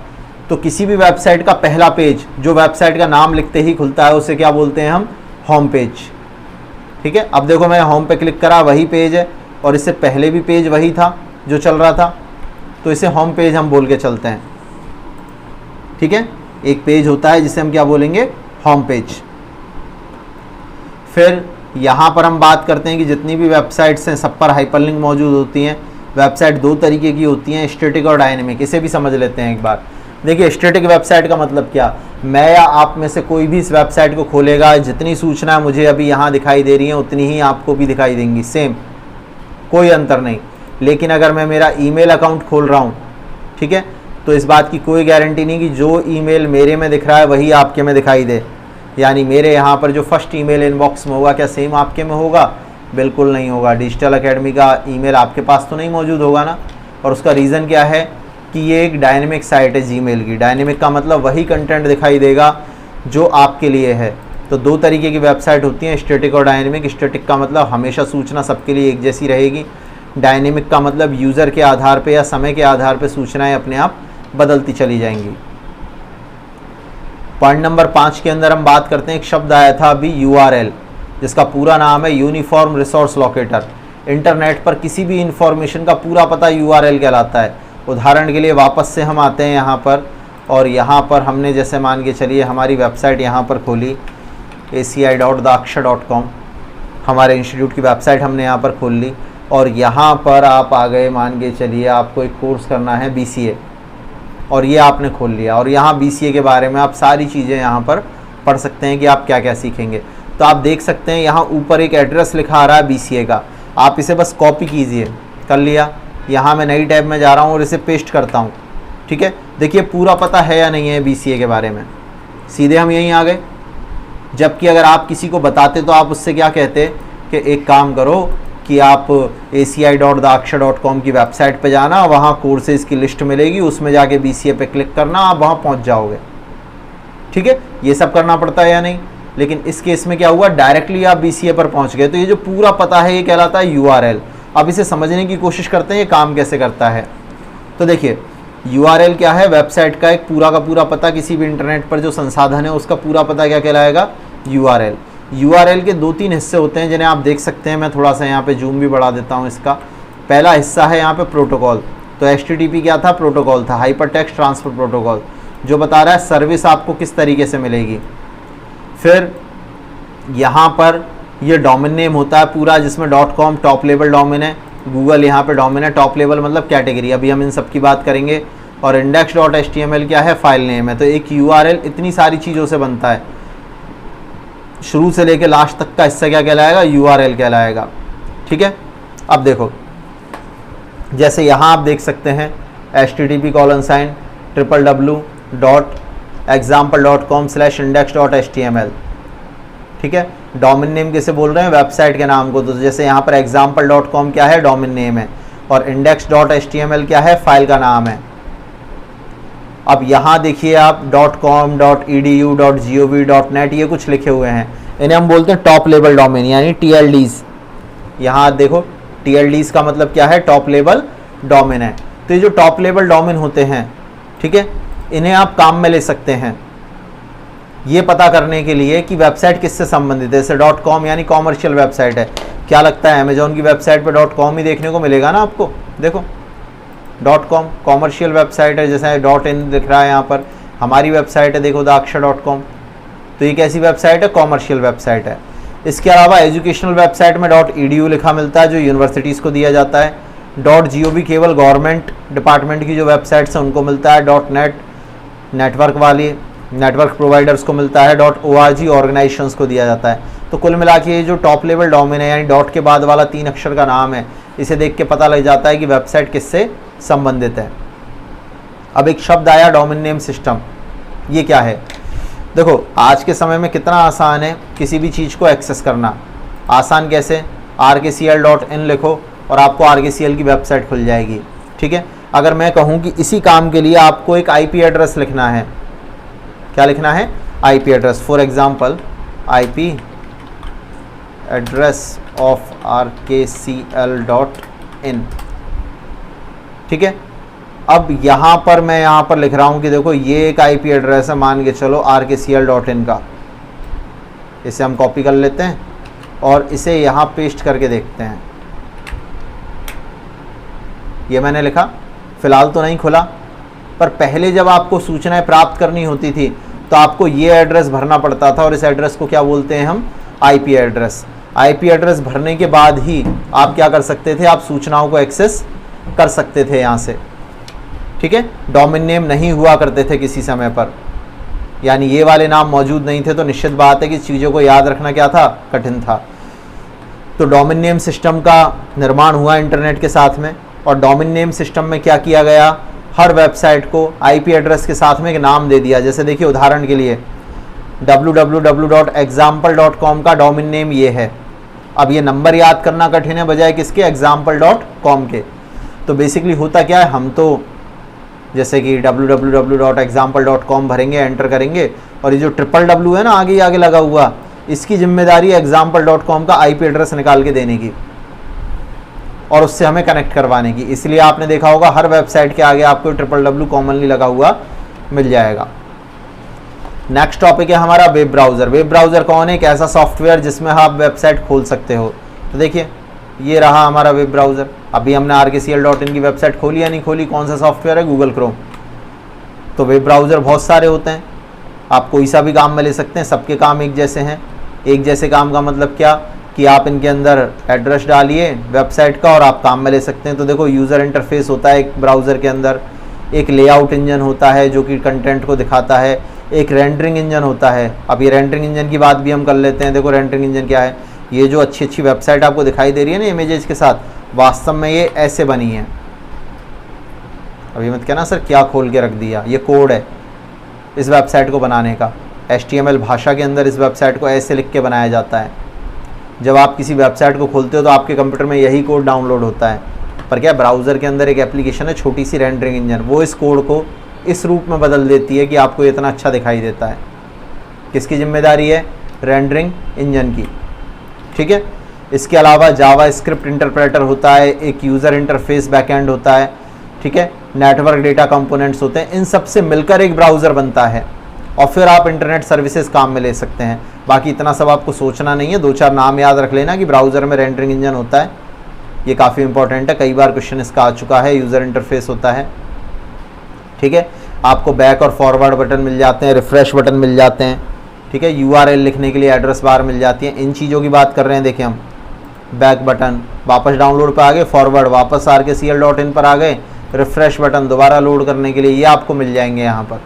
तो किसी भी वेबसाइट का पहला पेज जो वेबसाइट का नाम लिखते ही खुलता है उसे क्या बोलते हैं हम, होम पेज, ठीक है। अब देखो मैंने होम पे क्लिक करा, वही पेज है, और इससे पहले भी पेज वही था जो चल रहा था, तो इसे होम पेज हम बोल के चलते हैं, ठीक है। एक पेज होता है जिसे हम क्या बोलेंगे, होम पेज। फिर यहाँ पर हम बात करते हैं कि जितनी भी वेबसाइट्स हैं सब पर हाइपरलिंक मौजूद होती हैं। वेबसाइट दो तरीके की होती हैं, स्टैटिक और डायनेमिक। इसे भी समझ लेते हैं एक बार। देखिए स्टैटिक वेबसाइट का मतलब क्या, मैं या आप में से कोई भी इस वेबसाइट को खोलेगा, जितनी सूचना मुझे अभी यहाँ दिखाई दे रही है उतनी ही आपको भी दिखाई देंगी, सेम, कोई अंतर नहीं। लेकिन अगर मैं मेरा ईमेल अकाउंट खोल रहा हूँ, ठीक है, तो इस बात की कोई गारंटी नहीं कि जो ईमेल मेरे में दिख रहा है वही आपके में दिखाई दे। यानी मेरे यहाँ पर जो फर्स्ट ईमेल इनबॉक्स में होगा क्या सेम आपके में होगा, बिल्कुल नहीं होगा। डिजिटल एकेडमी का ईमेल आपके पास तो नहीं मौजूद होगा ना। और उसका रीज़न क्या है कि ये एक डायनेमिक साइट है जीमेल की। डायनेमिक का मतलब वही कंटेंट दिखाई देगा जो आपके लिए है। तो दो तरीके की वेबसाइट होती हैं, स्टैटिक और डायनेमिक। स्टैटिक का मतलब हमेशा सूचना सबके लिए एक जैसी रहेगी। डायनेमिक का मतलब यूज़र के आधार पे या समय के आधार पे सूचनाएं अपने आप बदलती चली जाएंगी। पॉइंट नंबर 5 के अंदर हम बात करते हैं, एक शब्द आया था अभी URL, जिसका पूरा नाम है यूनिफॉर्म रिसोर्स लोकेटर। इंटरनेट पर किसी भी इंफॉर्मेशन का पूरा पता URL कहलाता है। उदाहरण के लिए वापस से हम आते हैं यहाँ पर, और यहाँ पर हमने जैसे मान के चलिए हमारी वेबसाइट यहाँ पर खोली aci.daksha.com, हमारे इंस्टीट्यूट की वेबसाइट हमने यहाँ पर खोल ली, और यहाँ पर आप आ गए, मान के चलिए आपको एक कोर्स करना है BCA, और ये आपने खोल लिया, और यहाँ BCA के बारे में आप सारी चीज़ें यहाँ पर पढ़ सकते हैं कि आप क्या क्या सीखेंगे। तो आप देख सकते हैं यहाँ ऊपर एक एड्रेस लिखा आ रहा है BCA का, आप इसे बस कॉपी कीजिए, कर लिया। यहाँ मैं नई टैब में जा रहा हूँ और इसे पेस्ट करता हूँ, ठीक है। देखिए पूरा पता है या नहीं है BCA के बारे में, सीधे हम यहीं आ गए। जबकि अगर आप किसी को बताते तो आप उससे क्या कहते कि एक काम करो कि आप aci.daksha.com की वेबसाइट पे जाना, वहाँ कोर्सेज़ की लिस्ट मिलेगी, उसमें जाके BCA पे क्लिक करना, आप वहाँ पहुँच जाओगे, ठीक है। ये सब करना पड़ता है या नहीं। लेकिन इस केस में क्या हुआ, डायरेक्टली आप BCA पर पहुँच गए। तो ये जो पूरा पता है ये कहलाता है URL। अब इसे समझने की कोशिश करते हैं ये काम कैसे करता है। तो देखिए URL क्या है, वेबसाइट का एक पूरा का पूरा पता, किसी भी इंटरनेट पर जो संसाधन है उसका पूरा पता क्या कहलाएगा, URL। URL के 2-3 हिस्से होते हैं जिन्हें आप देख सकते हैं। मैं थोड़ा सा यहाँ पे जूम भी बढ़ा देता हूँ इसका। पहला हिस्सा है यहाँ पे प्रोटोकॉल। तो HTTP क्या था, प्रोटोकॉल था, हाइपर टेक्स्ट ट्रांसफर प्रोटोकॉल, जो बता रहा है सर्विस आपको किस तरीके से मिलेगी। फिर यहाँ पर ये डोमेन नेम होता है पूरा, जिसमें .com टॉप लेवल डोमेन है, गूगल यहाँ पे डोमेन है, टॉप लेवल मतलब कैटेगरी। अभी हम इन सब की बात करेंगे। और index.html क्या है, फाइल नेम है। तो एक URL इतनी सारी चीज़ों से बनता है, शुरू से लेके लास्ट तक का हिस्सा क्या कहलाएगा, URL कहलाएगा। ठीक है, अब देखो जैसे यहाँ आप देख सकते हैं http://www.example.com/index.html। ठीक है, डोमेन नेम किसे बोल रहे हैं, वेबसाइट के नाम को। तो जैसे यहाँ पर example.com क्या है, डोमेन नेम है, और index.html क्या है, फाइल का नाम है। अब यहाँ देखिए आप .com, .edu, .gov, .net ये कुछ लिखे हुए हैं, इन्हें हम बोलते हैं टॉप लेवल डोमेन यानी TLDs। यहाँ देखो TLDs का मतलब क्या है, टॉप लेवल डोमेन है। तो ये जो टॉप लेवल डोमेन होते हैं, ठीक है, इन्हें आप काम में ले सकते हैं ये पता करने के लिए कि वेबसाइट किससे संबंधित है। जैसे .com यानी कॉमर्शियल वेबसाइट है, क्या लगता है अमेजोन की वेबसाइट पे .com ही देखने को मिलेगा ना आपको। देखो .com कॉमर्शियल वेबसाइट है, जैसे .in दिख रहा है यहाँ पर, हमारी वेबसाइट है देखो daksha.com। तो ये कैसी वेबसाइट है, कॉमर्शियल वेबसाइट है। इसके अलावा एजुकेशनल वेबसाइट में .edu लिखा मिलता है जो यूनिवर्सिटीज़ को दिया जाता है। .gov केवल गवर्नमेंट डिपार्टमेंट की जो वेबसाइट्स हैं उनको मिलता है। .net नेटवर्क वाली नेटवर्क प्रोवाइडर्स को मिलता है। .org ऑर्गेनाइजेशंस को दिया जाता है। तो कुल मिला के ये जो टॉप लेवल डोमेन है यानी डॉट के बाद वाला 3 अक्षर का नाम है, इसे देख के पता लग जाता है कि वेबसाइट किससे संबंधित है। अब एक शब्द आया डोमेन नेम सिस्टम, ये क्या है। देखो आज के समय में कितना आसान है किसी भी चीज़ को एक्सेस करना। आसान कैसे, rkcl.in लिखो और आपको rkcl की वेबसाइट खुल जाएगी। ठीक है, अगर मैं कहूँ कि इसी काम के लिए आपको एक IP एड्रेस लिखना है, क्या लिखना है, IP address. For example IP address of rkcl.in। ठीक है, अब यहाँ पर मैं यहाँ पर लिख रहा हूँ कि देखो ये एक IP एड्रेस है, मान के चलो rkcl.in का। इसे हम कॉपी कर लेते हैं और इसे यहाँ पेस्ट करके देखते हैं। ये मैंने लिखा, फ़िलहाल तो नहीं खुला, पर पहले जब आपको सूचनाएं प्राप्त करनी होती थी तो आपको ये एड्रेस भरना पड़ता था और इस एड्रेस को क्या बोलते हैं हम, IP एड्रेस। IP एड्रेस भरने के बाद ही आप क्या कर सकते थे, आप सूचनाओं को एक्सेस कर सकते थे यहाँ से। ठीक है, डोमेन नेम नहीं हुआ करते थे किसी समय पर, यानी ये वाले नाम मौजूद नहीं थे, तो निश्चित बात है कि चीज़ों को याद रखना क्या था, कठिन था। तो डोमेन नेम सिस्टम का निर्माण हुआ इंटरनेट के साथ में, और डोमेन नेम सिस्टम में क्या किया गया, हर वेबसाइट को IP एड्रेस के साथ में एक नाम दे दिया। जैसे देखिए उदाहरण के लिए www.example.com का डोमेन नेम ये है। अब ये नंबर याद करना कठिन है बजाय किसके, example.com के। तो बेसिकली होता क्या है, हम तो जैसे कि www.example.com भरेंगे, एंटर करेंगे, और ये जो W है ना आगे आगे लगा हुआ, इसकी जिम्मेदारी है example.com का IP एड्रेस निकाल के देने की और उससे हमें कनेक्ट करवाने की। इसलिए आपने देखा होगा हर वेबसाइट के आगे आपको W कॉमनली लगा हुआ मिल जाएगा। नेक्स्ट टॉपिक है हमारा वेब ब्राउज़र। वेब ब्राउज़र कौन है, एक ऐसा सॉफ्टवेयर जिसमें आप वेबसाइट खोल सकते हो। तो देखिए ये रहा हमारा वेब ब्राउज़र। अभी हमने rkcl.in की वेबसाइट खोली या नहीं खोली, कौन सा सॉफ्टवेयर है, गूगल क्रोम। तो वेब ब्राउज़र बहुत सारे होते हैं, आप कोई सा भी काम में ले सकते हैं, सबके काम एक जैसे हैं। एक जैसे काम का मतलब क्या कि आप इनके अंदर एड्रेस डालिए वेबसाइट का और आप काम में ले सकते हैं। तो देखो यूज़र इंटरफेस होता है एक ब्राउज़र के अंदर, एक लेआउट इंजन होता है जो कि कंटेंट को दिखाता है, एक रेंडरिंग इंजन होता है। अब ये रेंडरिंग इंजन की बात भी हम कर लेते हैं। देखो रेंडरिंग इंजन क्या है, ये जो अच्छी अच्छी वेबसाइट आपको दिखाई दे रही है ना इमेजेस के साथ, वास्तव में ये ऐसे बनी है। अभी मत कहना सर क्या खोल के रख दिया, ये कोड है इस वेबसाइट को बनाने का। HTML भाषा के अंदर इस वेबसाइट को ऐसे लिख के बनाया जाता है। जब आप किसी वेबसाइट को खोलते हो तो आपके कंप्यूटर में यही कोड डाउनलोड होता है, पर क्या ब्राउज़र के अंदर एक एप्लीकेशन है छोटी सी रेंडरिंग इंजन, वो इस कोड को इस रूप में बदल देती है कि आपको इतना अच्छा दिखाई देता है। किसकी जिम्मेदारी है, रेंडरिंग इंजन की। ठीक है, इसके अलावा जावा स्क्रिप्ट इंटरप्रेटर होता है, एक यूज़र इंटरफेस बैकएंड होता है। ठीक है, नेटवर्क डेटा कंपोनेंट्स होते हैं, इन सब से मिलकर एक ब्राउज़र बनता है और फिर आप इंटरनेट सर्विसेज काम में ले सकते हैं। बाकी इतना सब आपको सोचना नहीं है, 2-4 नाम याद रख लेना कि ब्राउज़र में रेंडरिंग इंजन होता है, ये काफ़ी इंपॉर्टेंट है, कई बार क्वेश्चन इसका आ चुका है। यूज़र इंटरफेस होता है। ठीक है, आपको बैक और फॉरवर्ड बटन मिल जाते हैं, रिफ्रेश बटन मिल जाते हैं। ठीक है, URL लिखने के लिए एड्रेस बार मिल जाती है। इन चीज़ों की बात कर रहे हैं। देखिए हम बैक बटन, वापस डाउनलोड पर आ गए, फॉरवर्ड वापस rkcl.in पर आ गए, रिफ्रेश बटन दोबारा लोड करने के लिए, ये आपको मिल जाएंगे यहाँ पर।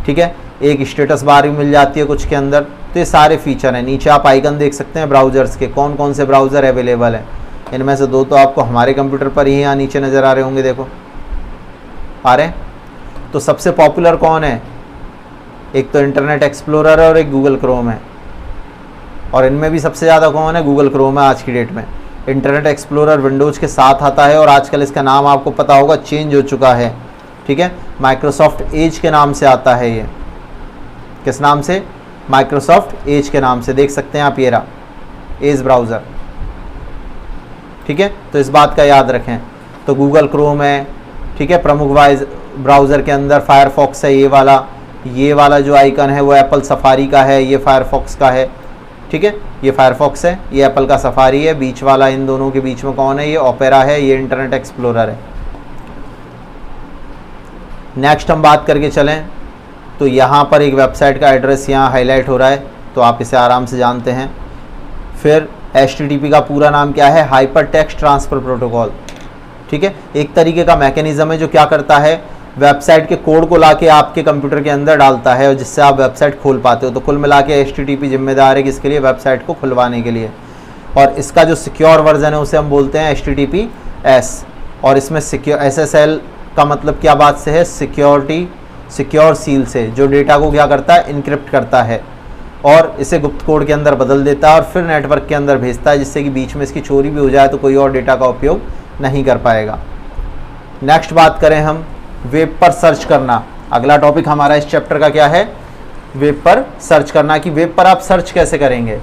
ठीक है, एक स्टेटस बार भी मिल जाती है कुछ के अंदर। तो ये सारे फीचर हैं। नीचे आप आइकन देख सकते हैं ब्राउज़र्स के, कौन कौन से ब्राउज़र अवेलेबल हैं। इनमें से दो तो आपको हमारे कंप्यूटर पर ही यहाँ नीचे नज़र आ रहे होंगे, देखो आ रहे हैं। तो सबसे पॉपुलर कौन है? एक तो इंटरनेट एक्सप्लोरर है और एक गूगल क्रोम है। और इनमें भी सबसे ज़्यादा कौन है? गूगल क्रोम है आज की डेट में। इंटरनेट एक्सप्लोरर विंडोज़ के साथ आता है और आजकल इसका नाम आपको पता होगा चेंज हो चुका है। ठीक है, माइक्रोसॉफ्ट एज के नाम से आता है। ये किस नाम से? माइक्रोसॉफ्ट एज के नाम से। देख सकते हैं आप, ये रहा एज ब्राउज़र। ठीक है, तो इस बात का याद रखें। तो गूगल क्रोम है, ठीक है, प्रमुख ब्राउज़र के अंदर फायरफॉक्स है। ये वाला जो आइकन है वो एप्पल सफारी का है, ये फायरफॉक्स का है। ठीक है, ये फायरफॉक्स है, ये एप्पल का सफारी है। बीच वाला इन दोनों के बीच में कौन है? ये ओपेरा है, ये इंटरनेट एक्सप्लोरर है। नेक्स्ट हम बात करके चलें तो यहाँ पर एक वेबसाइट का एड्रेस यहाँ हाईलाइट हो रहा है, तो आप इसे आराम से जानते हैं। फिर HTTP का पूरा नाम क्या है? Hyper text transfer protocol. ठीक है, एक तरीके का मैकेनिज्म है जो क्या करता है, वेबसाइट के कोड को लाके आपके कंप्यूटर के अंदर डालता है और जिससे आप वेबसाइट खोल पाते हो। तो कुल मिला के HTTP जिम्मेदार है किसके लिए? वेबसाइट को खुलवाने के लिए। और इसका जो सिक्योर वर्जन है उसे हम बोलते हैं HTTPS। और इसमें सिक्योर SSL का मतलब क्या बात से है? सिक्योर सील से, जो डेटा को क्या करता है? इनक्रिप्ट करता है और इसे गुप्त कोड के अंदर बदल देता है और फिर नेटवर्क के अंदर भेजता है, जिससे कि बीच में इसकी चोरी भी हो जाए तो कोई और डेटा का उपयोग नहीं कर पाएगा। नेक्स्ट बात करें हम वेब पर सर्च करना। अगला टॉपिक हमारा इस चैप्टर का क्या है? वेब पर सर्च करना। कि वेब पर आप सर्च कैसे करेंगे?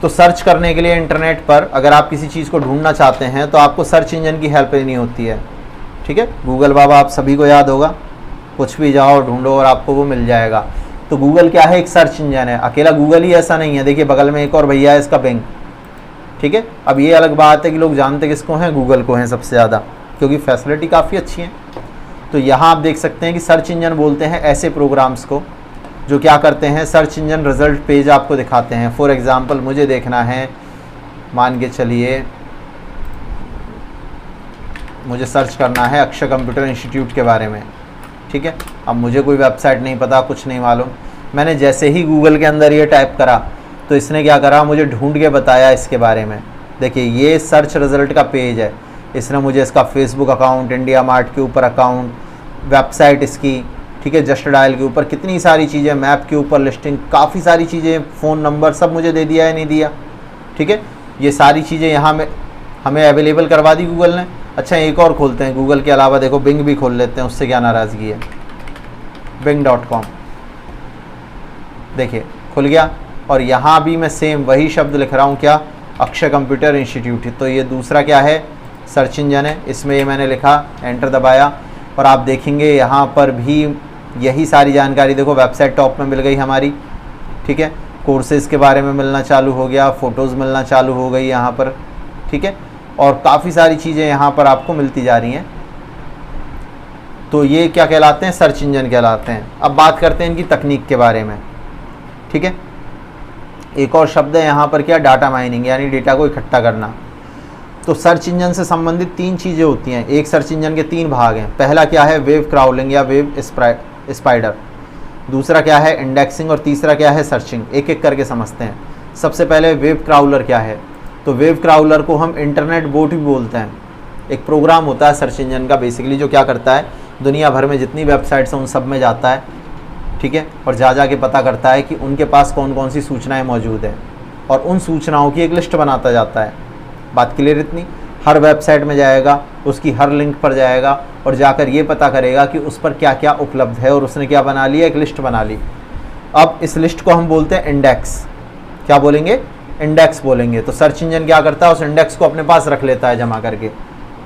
तो सर्च करने के लिए इंटरनेट पर अगर आप किसी चीज़ को ढूंढना चाहते हैं तो आपको सर्च इंजन की हेल्प लेनी होती है। ठीक है, गूगल बाबा आप सभी को याद होगा, कुछ भी जाओ ढूंढो और आपको वो मिल जाएगा। तो गूगल क्या है? एक सर्च इंजन है। अकेला गूगल ही ऐसा नहीं है, देखिए बगल में एक और भैया है इसका बिंग। ठीक है, अब ये अलग बात है कि लोग जानते किसको हैं? गूगल को हैं सबसे ज़्यादा, क्योंकि फैसिलिटी काफ़ी अच्छी है। तो यहाँ आप देख सकते हैं कि सर्च इंजन बोलते हैं ऐसे प्रोग्राम्स को जो क्या करते हैं? सर्च इंजन रिजल्ट पेज आपको दिखाते हैं। फॉर एग्ज़ाम्पल मुझे देखना है, मान के चलिए मुझे सर्च करना है अक्षय कंप्यूटर इंस्टीट्यूट के बारे में। ठीक है, अब मुझे कोई वेबसाइट नहीं पता, कुछ नहीं मालूम। मैंने जैसे ही गूगल के अंदर ये टाइप करा तो इसने क्या करा? मुझे ढूंढ के बताया इसके बारे में। देखिए ये सर्च रिज़ल्ट का पेज है। इसने मुझे इसका फेसबुक अकाउंट, इंडिया मार्ट के ऊपर अकाउंट, वेबसाइट इसकी, ठीक है, जस्ट डायल के ऊपर कितनी सारी चीज़ें, मैप के ऊपर लिस्टिंग, काफ़ी सारी चीज़ें, फ़ोन नंबर सब मुझे दे दिया है, नहीं दिया। ठीक है, ये सारी चीज़ें यहाँ में हमें अवेलेबल करवा दी गूगल ने। अच्छा एक और खोलते हैं गूगल के अलावा, देखो बिंग भी खोल लेते हैं, उससे क्या नाराज़गी है? bing.com देखिए खुल गया। और यहाँ भी मैं सेम वही शब्द लिख रहा हूँ, क्या? Akshay computer institute. तो ये दूसरा क्या है? सर्च इंजन है। इसमें ये मैंने लिखा, एंटर दबाया और आप देखेंगे यहाँ पर भी यही सारी जानकारी, देखो वेबसाइट टॉप में मिल गई हमारी। ठीक है, कोर्सेज़ के बारे में मिलना चालू हो गया, फ़ोटोज़ मिलना चालू हो गई यहाँ पर। ठीक है, और काफ़ी सारी चीज़ें यहाँ पर आपको मिलती जा रही हैं। तो ये क्या कहलाते हैं? सर्च इंजन कहलाते हैं। अब बात करते हैं इनकी तकनीक के बारे में। ठीक है, एक और शब्द है यहाँ पर क्या? डाटा माइनिंग, यानी डेटा को इकट्ठा करना। तो सर्च इंजन से संबंधित 3 चीज़ें होती हैं। एक सर्च इंजन के 3 भाग हैं। पहला क्या है? वेब क्राउलिंग या वेब स्पाइडर। दूसरा क्या है? इंडेक्सिंग। और तीसरा क्या है? सर्चिंग। एक एक करके समझते हैं। सबसे पहले वेब क्राउलर क्या है? तो वेब क्राउलर को हम इंटरनेट बोट भी बोलते हैं। एक प्रोग्राम होता है सर्च इंजन का बेसिकली, जो क्या करता है? दुनिया भर में जितनी वेबसाइट्स हैं उन सब में जाता है। ठीक है, और जा के पता करता है कि उनके पास कौन कौन सी सूचनाएं मौजूद हैं और उन सूचनाओं की एक लिस्ट बनाता जाता है। बात क्लियर इतनी? हर वेबसाइट में जाएगा, उसकी हर लिंक पर जाएगा और जाकर ये पता करेगा कि उस पर क्या क्या उपलब्ध है, और उसने क्या बना लिया? एक लिस्ट बना ली। अब इस लिस्ट को हम बोलते हैं इंडेक्स। क्या बोलेंगे? इंडेक्स बोलेंगे। तो सर्च इंजन क्या करता है? उस इंडेक्स को अपने पास रख लेता है जमा करके।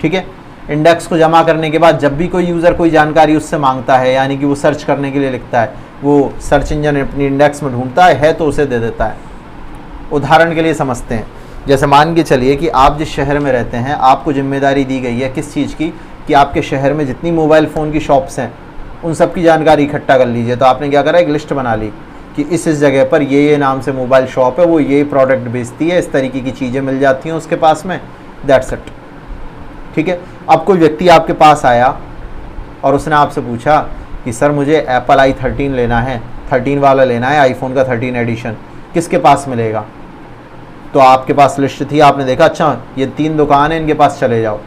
ठीक है, इंडेक्स को जमा करने के बाद जब भी कोई यूज़र कोई जानकारी उससे मांगता है, यानी कि वो सर्च करने के लिए लिखता है, वो सर्च इंजन अपनी इंडेक्स में ढूंढता है तो उसे दे देता है। उदाहरण के लिए समझते हैं, जैसे मान के चलिए कि आप जिस शहर में रहते हैं, आपको जिम्मेदारी दी गई है किस चीज़ की? कि आपके शहर में जितनी मोबाइल फ़ोन की शॉप्स हैं उन सब की जानकारी इकट्ठा कर लीजिए। तो आपने क्या करा? एक लिस्ट बना ली कि इस जगह पर ये नाम से मोबाइल शॉप है, वो ये प्रोडक्ट बेचती है, इस तरीके की चीज़ें मिल जाती हैं उसके पास में, दैट्स इट। ठीक है, अब कोई व्यक्ति आपके पास आया और उसने आपसे पूछा कि सर मुझे एप्पल i13 लेना है, 13 वाला लेना है, आईफोन का 13 एडिशन, किसके पास मिलेगा? तो आपके पास लिस्ट थी, आपने देखा अच्छा ये 3 दुकान है, इनके पास चले जाओ।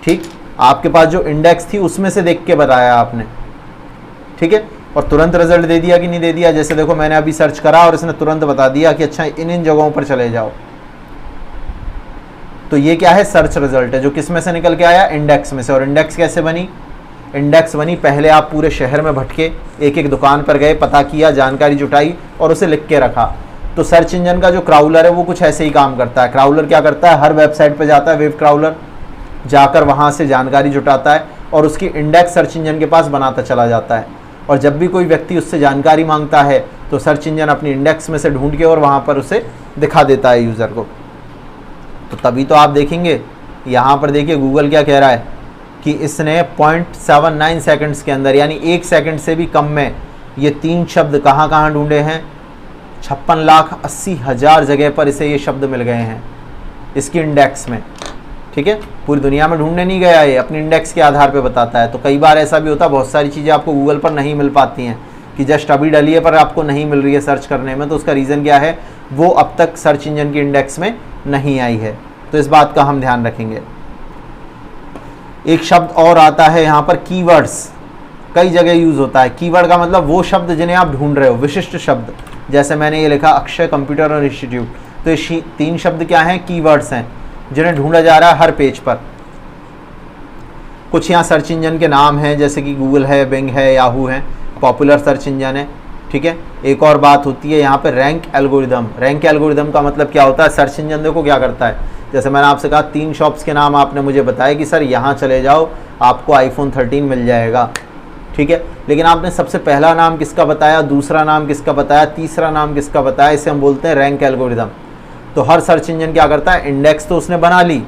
ठीक, आपके पास जो इंडेक्स थी उसमें से देख के बताया आपने, ठीक है, और तुरंत रिजल्ट दे दिया कि नहीं दे दिया? जैसे देखो मैंने अभी सर्च करा और इसने तुरंत बता दिया कि अच्छा इन जगहों पर चले जाओ। तो ये क्या है? सर्च रिजल्ट है, जो किस में से निकल के आया? इंडेक्स में से। और इंडेक्स कैसे बनी? इंडेक्स बनी, पहले आप पूरे शहर में भटके, एक एक दुकान पर गए, पता किया, जानकारी जुटाई और उसे लिख के रखा। तो सर्च इंजन का जो क्राउलर है वो कुछ ऐसे ही काम करता है। क्राउलर क्या करता है? हर वेबसाइट पर जाता है, वेब क्राउलर जाकर वहाँ से जानकारी जुटाता है और उसकी इंडेक्स सर्च इंजन के पास बनाता चला जाता है। और जब भी कोई व्यक्ति उससे जानकारी मांगता है तो सर्च इंजन अपनी इंडेक्स में से ढूंढ के और वहाँ पर उसे दिखा देता है यूज़र को। तो तभी तो आप देखेंगे यहाँ पर देखिए गूगल क्या कह रहा है कि इसने 0.79 सेकंड्स के अंदर, यानी 1 सेकंड से भी कम में, ये 3 शब्द कहाँ कहाँ ढूंढे हैं? 56,80,000 जगह पर इसे ये शब्द मिल गए हैं इसकी इंडेक्स में। ठीक है, पूरी दुनिया में ढूंढने नहीं गया, ये अपनी इंडेक्स के आधार पे बताता है। तो कई बार ऐसा भी होता है, बहुत सारी चीज़ें आपको गूगल पर नहीं मिल पाती हैं कि जस्ट अभी डलिए पर आपको नहीं मिल रही है सर्च करने में। तो उसका रीज़न क्या है? वो अब तक सर्च इंजन की इंडेक्स में नहीं आई है। तो इस बात का हम ध्यान रखेंगे। एक शब्द और आता है यहाँ पर, कीवर्ड्स, कई जगह यूज़ होता है। कीवर्ड का मतलब वो शब्द जिन्हें आप ढूंढ रहे हो, विशिष्ट शब्द। जैसे मैंने ये लिखा अक्षय कंप्यूटर और इंस्टीट्यूट, तो ये 3 शब्द क्या हैं? कीवर्ड्स हैं जिन्हें ढूंढा जा रहा है हर पेज पर। कुछ यहाँ सर्च इंजन के नाम हैं, जैसे कि गूगल है, बिंग है, याहू है, पॉपुलर सर्च इंजन है। ठीक है, एक और बात होती है यहाँ पे रैंक एल्गोरिदम। रैंक एल्गोरिदम का मतलब क्या होता है? सर्च इंजन देखो क्या करता है, जैसे मैंने आपसे कहा 3 शॉप्स के नाम आपने मुझे बताया कि सर यहाँ चले जाओ आपको आईफोन 13 मिल जाएगा। ठीक है, लेकिन आपने सबसे पहला नाम किसका बताया, दूसरा नाम किसका बताया, तीसरा नाम किसका बताया? इसे हम बोलते हैं रैंक एल्गोरिदम। तो हर सर्च इंजन क्या करता है? इंडेक्स तो उसने बना ली,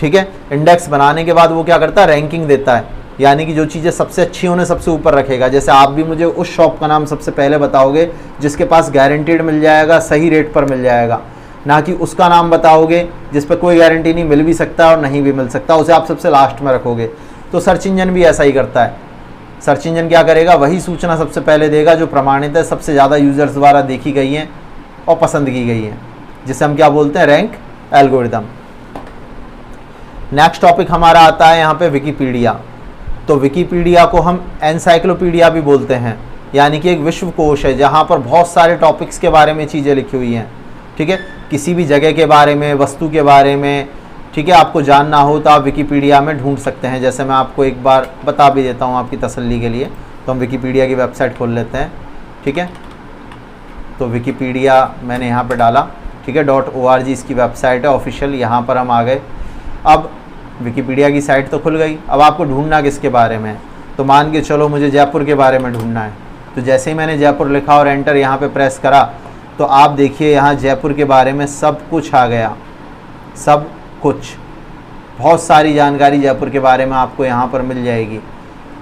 ठीक है, इंडेक्स बनाने के बाद वो क्या करता है? रैंकिंग देता है, यानी कि जो चीज़ें सबसे अच्छी उन्हें सबसे ऊपर रखेगा। जैसे आप भी मुझे उस शॉप का नाम सबसे पहले बताओगे जिसके पास गारंटीड मिल जाएगा, सही रेट पर मिल जाएगा, ना कि उसका नाम बताओगे जिस पर कोई गारंटी नहीं, मिल भी सकता है और नहीं भी मिल सकता, उसे आप सबसे लास्ट में रखोगे। तो सर्च इंजन भी ऐसा ही करता है। सर्च इंजन क्या करेगा? वही सूचना सबसे पहले देगा जो प्रमाणित है, सबसे ज़्यादा यूजर्स द्वारा देखी गई हैं और पसंद की गई हैं, जिसे हम क्या बोलते हैं? Rank algorithm. नेक्स्ट टॉपिक हमारा आता है यहाँ पे विकिपीडिया। तो विकिपीडिया को हम एनसाइक्लोपीडिया भी बोलते हैं, यानी कि एक विश्व कोश है जहाँ पर बहुत सारे टॉपिक्स के बारे में चीज़ें लिखी हुई हैं। ठीक है, किसी भी जगह के बारे में, वस्तु के बारे में, ठीक है, आपको जानना हो तो आप विकिपीडिया में ढूंढ सकते हैं। जैसे मैं आपको एक बार बता भी देता हूँ आपकी तसल्ली के लिए। तो हम विकिपीडिया की वेबसाइट खोल लेते हैं। ठीक है, तो विकिपीडिया मैंने यहाँ पे डाला, ठीक है, .org इसकी वेबसाइट है ऑफिशियल। यहाँ पर हम आ गए। अब विकिपीडिया की साइट तो खुल गई। अब आपको ढूंढना किसके बारे में है? तो मान के चलो मुझे जयपुर के बारे में ढूंढना है। तो जैसे ही मैंने जयपुर लिखा और एंटर यहाँ पे प्रेस करा तो आप देखिए यहाँ जयपुर के बारे में सब कुछ आ गया, सब कुछ, बहुत सारी जानकारी जयपुर के बारे में आपको यहाँ पर मिल जाएगी।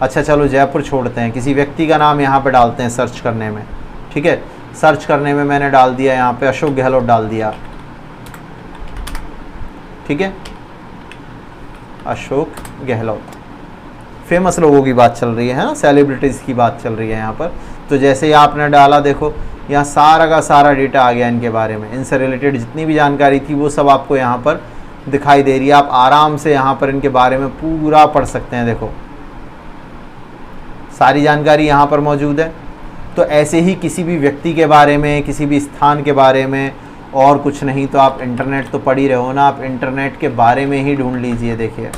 अच्छा चलो जयपुर छोड़ते हैं, किसी व्यक्ति का नाम यहाँ पर डालते हैं सर्च करने में। ठीक है, सर्च करने में मैंने डाल दिया यहाँ पे अशोक गहलोत डाल दिया। ठीक है, अशोक गहलोत, फेमस लोगों की बात चल रही है ना, सेलिब्रिटीज़ की बात चल रही है यहाँ पर। तो जैसे ही आपने डाला देखो यहाँ सारा का सारा डेटा आ गया इनके बारे में, इनसे रिलेटेड जितनी भी जानकारी थी वो सब आपको यहाँ पर दिखाई दे रही है। आप आराम से यहाँ पर इनके बारे में पूरा पढ़ सकते हैं। देखो सारी जानकारी यहाँ पर मौजूद है। तो ऐसे ही किसी भी व्यक्ति के बारे में, किसी भी स्थान के बारे में, और कुछ नहीं तो आप इंटरनेट तो पढ़ ही रहे हो ना, आप इंटरनेट के बारे में ही ढूंढ लीजिए। देखिए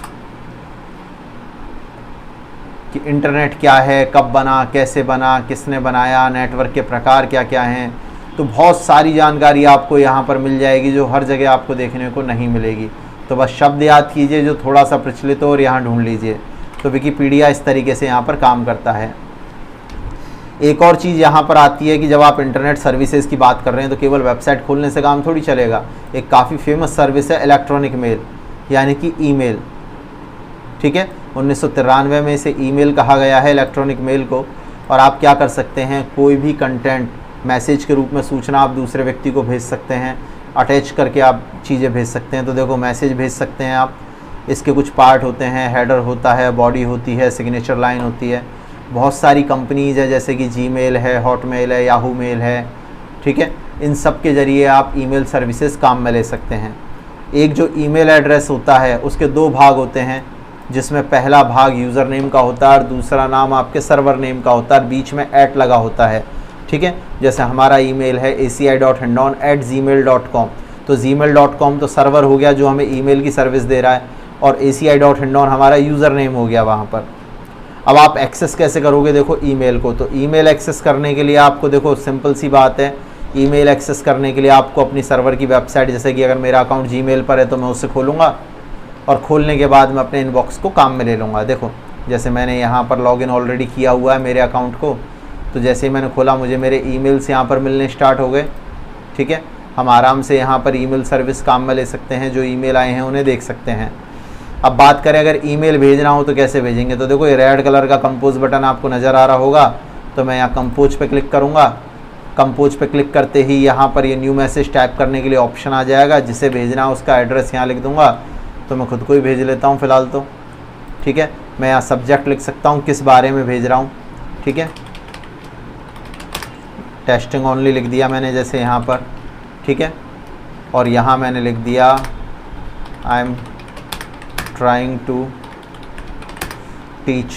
कि इंटरनेट क्या है, कब बना, कैसे बना, किसने बनाया, नेटवर्क के प्रकार क्या क्या हैं। तो बहुत सारी जानकारी आपको यहाँ पर मिल जाएगी जो हर जगह आपको देखने को नहीं मिलेगी। तो बस शब्द याद कीजिए जो थोड़ा सा प्रचलित हो और यहाँ ढूंढ लीजिए। तो विकिपीडिया इस तरीके से यहाँ पर काम करता है। एक और चीज़ यहाँ पर आती है कि जब आप इंटरनेट सर्विसेज की बात कर रहे हैं तो केवल वेबसाइट खोलने से काम थोड़ी चलेगा। एक काफ़ी फेमस सर्विस है इलेक्ट्रॉनिक मेल, यानी कि ईमेल। ठीक है, 1993 में इसे ईमेल कहा गया है, इलेक्ट्रॉनिक मेल को। और आप क्या कर सकते हैं, कोई भी कंटेंट मैसेज के रूप में सूचना आप दूसरे व्यक्ति को भेज सकते हैं, अटैच करके आप चीज़ें भेज सकते हैं। तो देखो मैसेज भेज सकते हैं आप, इसके कुछ पार्ट होते हैं, हेडर होता है, बॉडी होती है, सिग्नेचर लाइन होती है। बहुत सारी कंपनीज़ है जैसे कि जीमेल है, हॉटमेल है, याहू मेल है, ठीक है। इन सब के ज़रिए आप ईमेल सर्विसेज काम में ले सकते हैं। एक जो ईमेल एड्रेस होता है उसके दो भाग होते हैं, जिसमें पहला भाग यूज़र नेम का होता है और दूसरा नाम आपके सर्वर नेम का होता है, बीच में @ लगा होता है, ठीक है। जैसे हमारा ईमेल है aci.hindon@gmail.com, तो gmail.com तो सर्वर हो गया जो हमें ईमेल की सर्विस दे रहा है, और aci.hindon हमारा यूज़र नेम हो गया वहाँ पर। अब आप एक्सेस कैसे करोगे देखो ईमेल को, तो ईमेल एक्सेस करने के लिए आपको देखो सिंपल सी बात है, ईमेल एक्सेस करने के लिए आपको अपनी सर्वर की वेबसाइट, जैसे कि अगर मेरा अकाउंट जीमेल पर है तो मैं उसे खोलूँगा और खोलने के बाद मैं अपने इनबॉक्स को काम में ले लूँगा। देखो जैसे मैंने यहाँ पर लॉगिन ऑलरेडी किया हुआ है मेरे अकाउंट को, तो जैसे ही मैंने खोला मुझे मेरे ईमेल्स यहाँ पर मिलने स्टार्ट हो गए, ठीक है। हम आराम से यहाँ पर ईमेल सर्विस काम में ले सकते हैं, जो ईमेल आए हैं उन्हें देख सकते हैं। अब बात करें अगर ईमेल भेजना हो तो कैसे भेजेंगे, तो देखो ये रेड कलर का कंपोज बटन आपको नज़र आ रहा होगा, तो मैं यहाँ कंपोज पे क्लिक करूँगा। कंपोज पे क्लिक करते ही यहाँ पर ये न्यू मैसेज टाइप करने के लिए ऑप्शन आ जाएगा, जिसे भेजना है उसका एड्रेस यहाँ लिख दूँगा। तो मैं खुद को ही भेज लेता हूँ फ़िलहाल तो, ठीक है। मैं यहाँ सब्जेक्ट लिख सकता हूँ किस बारे में भेज रहा हूँ, ठीक है। टेस्टिंग ओनली लिख दिया मैंने जैसे यहाँ पर, ठीक है। और यहाँ मैंने लिख दिया I am trying to teach,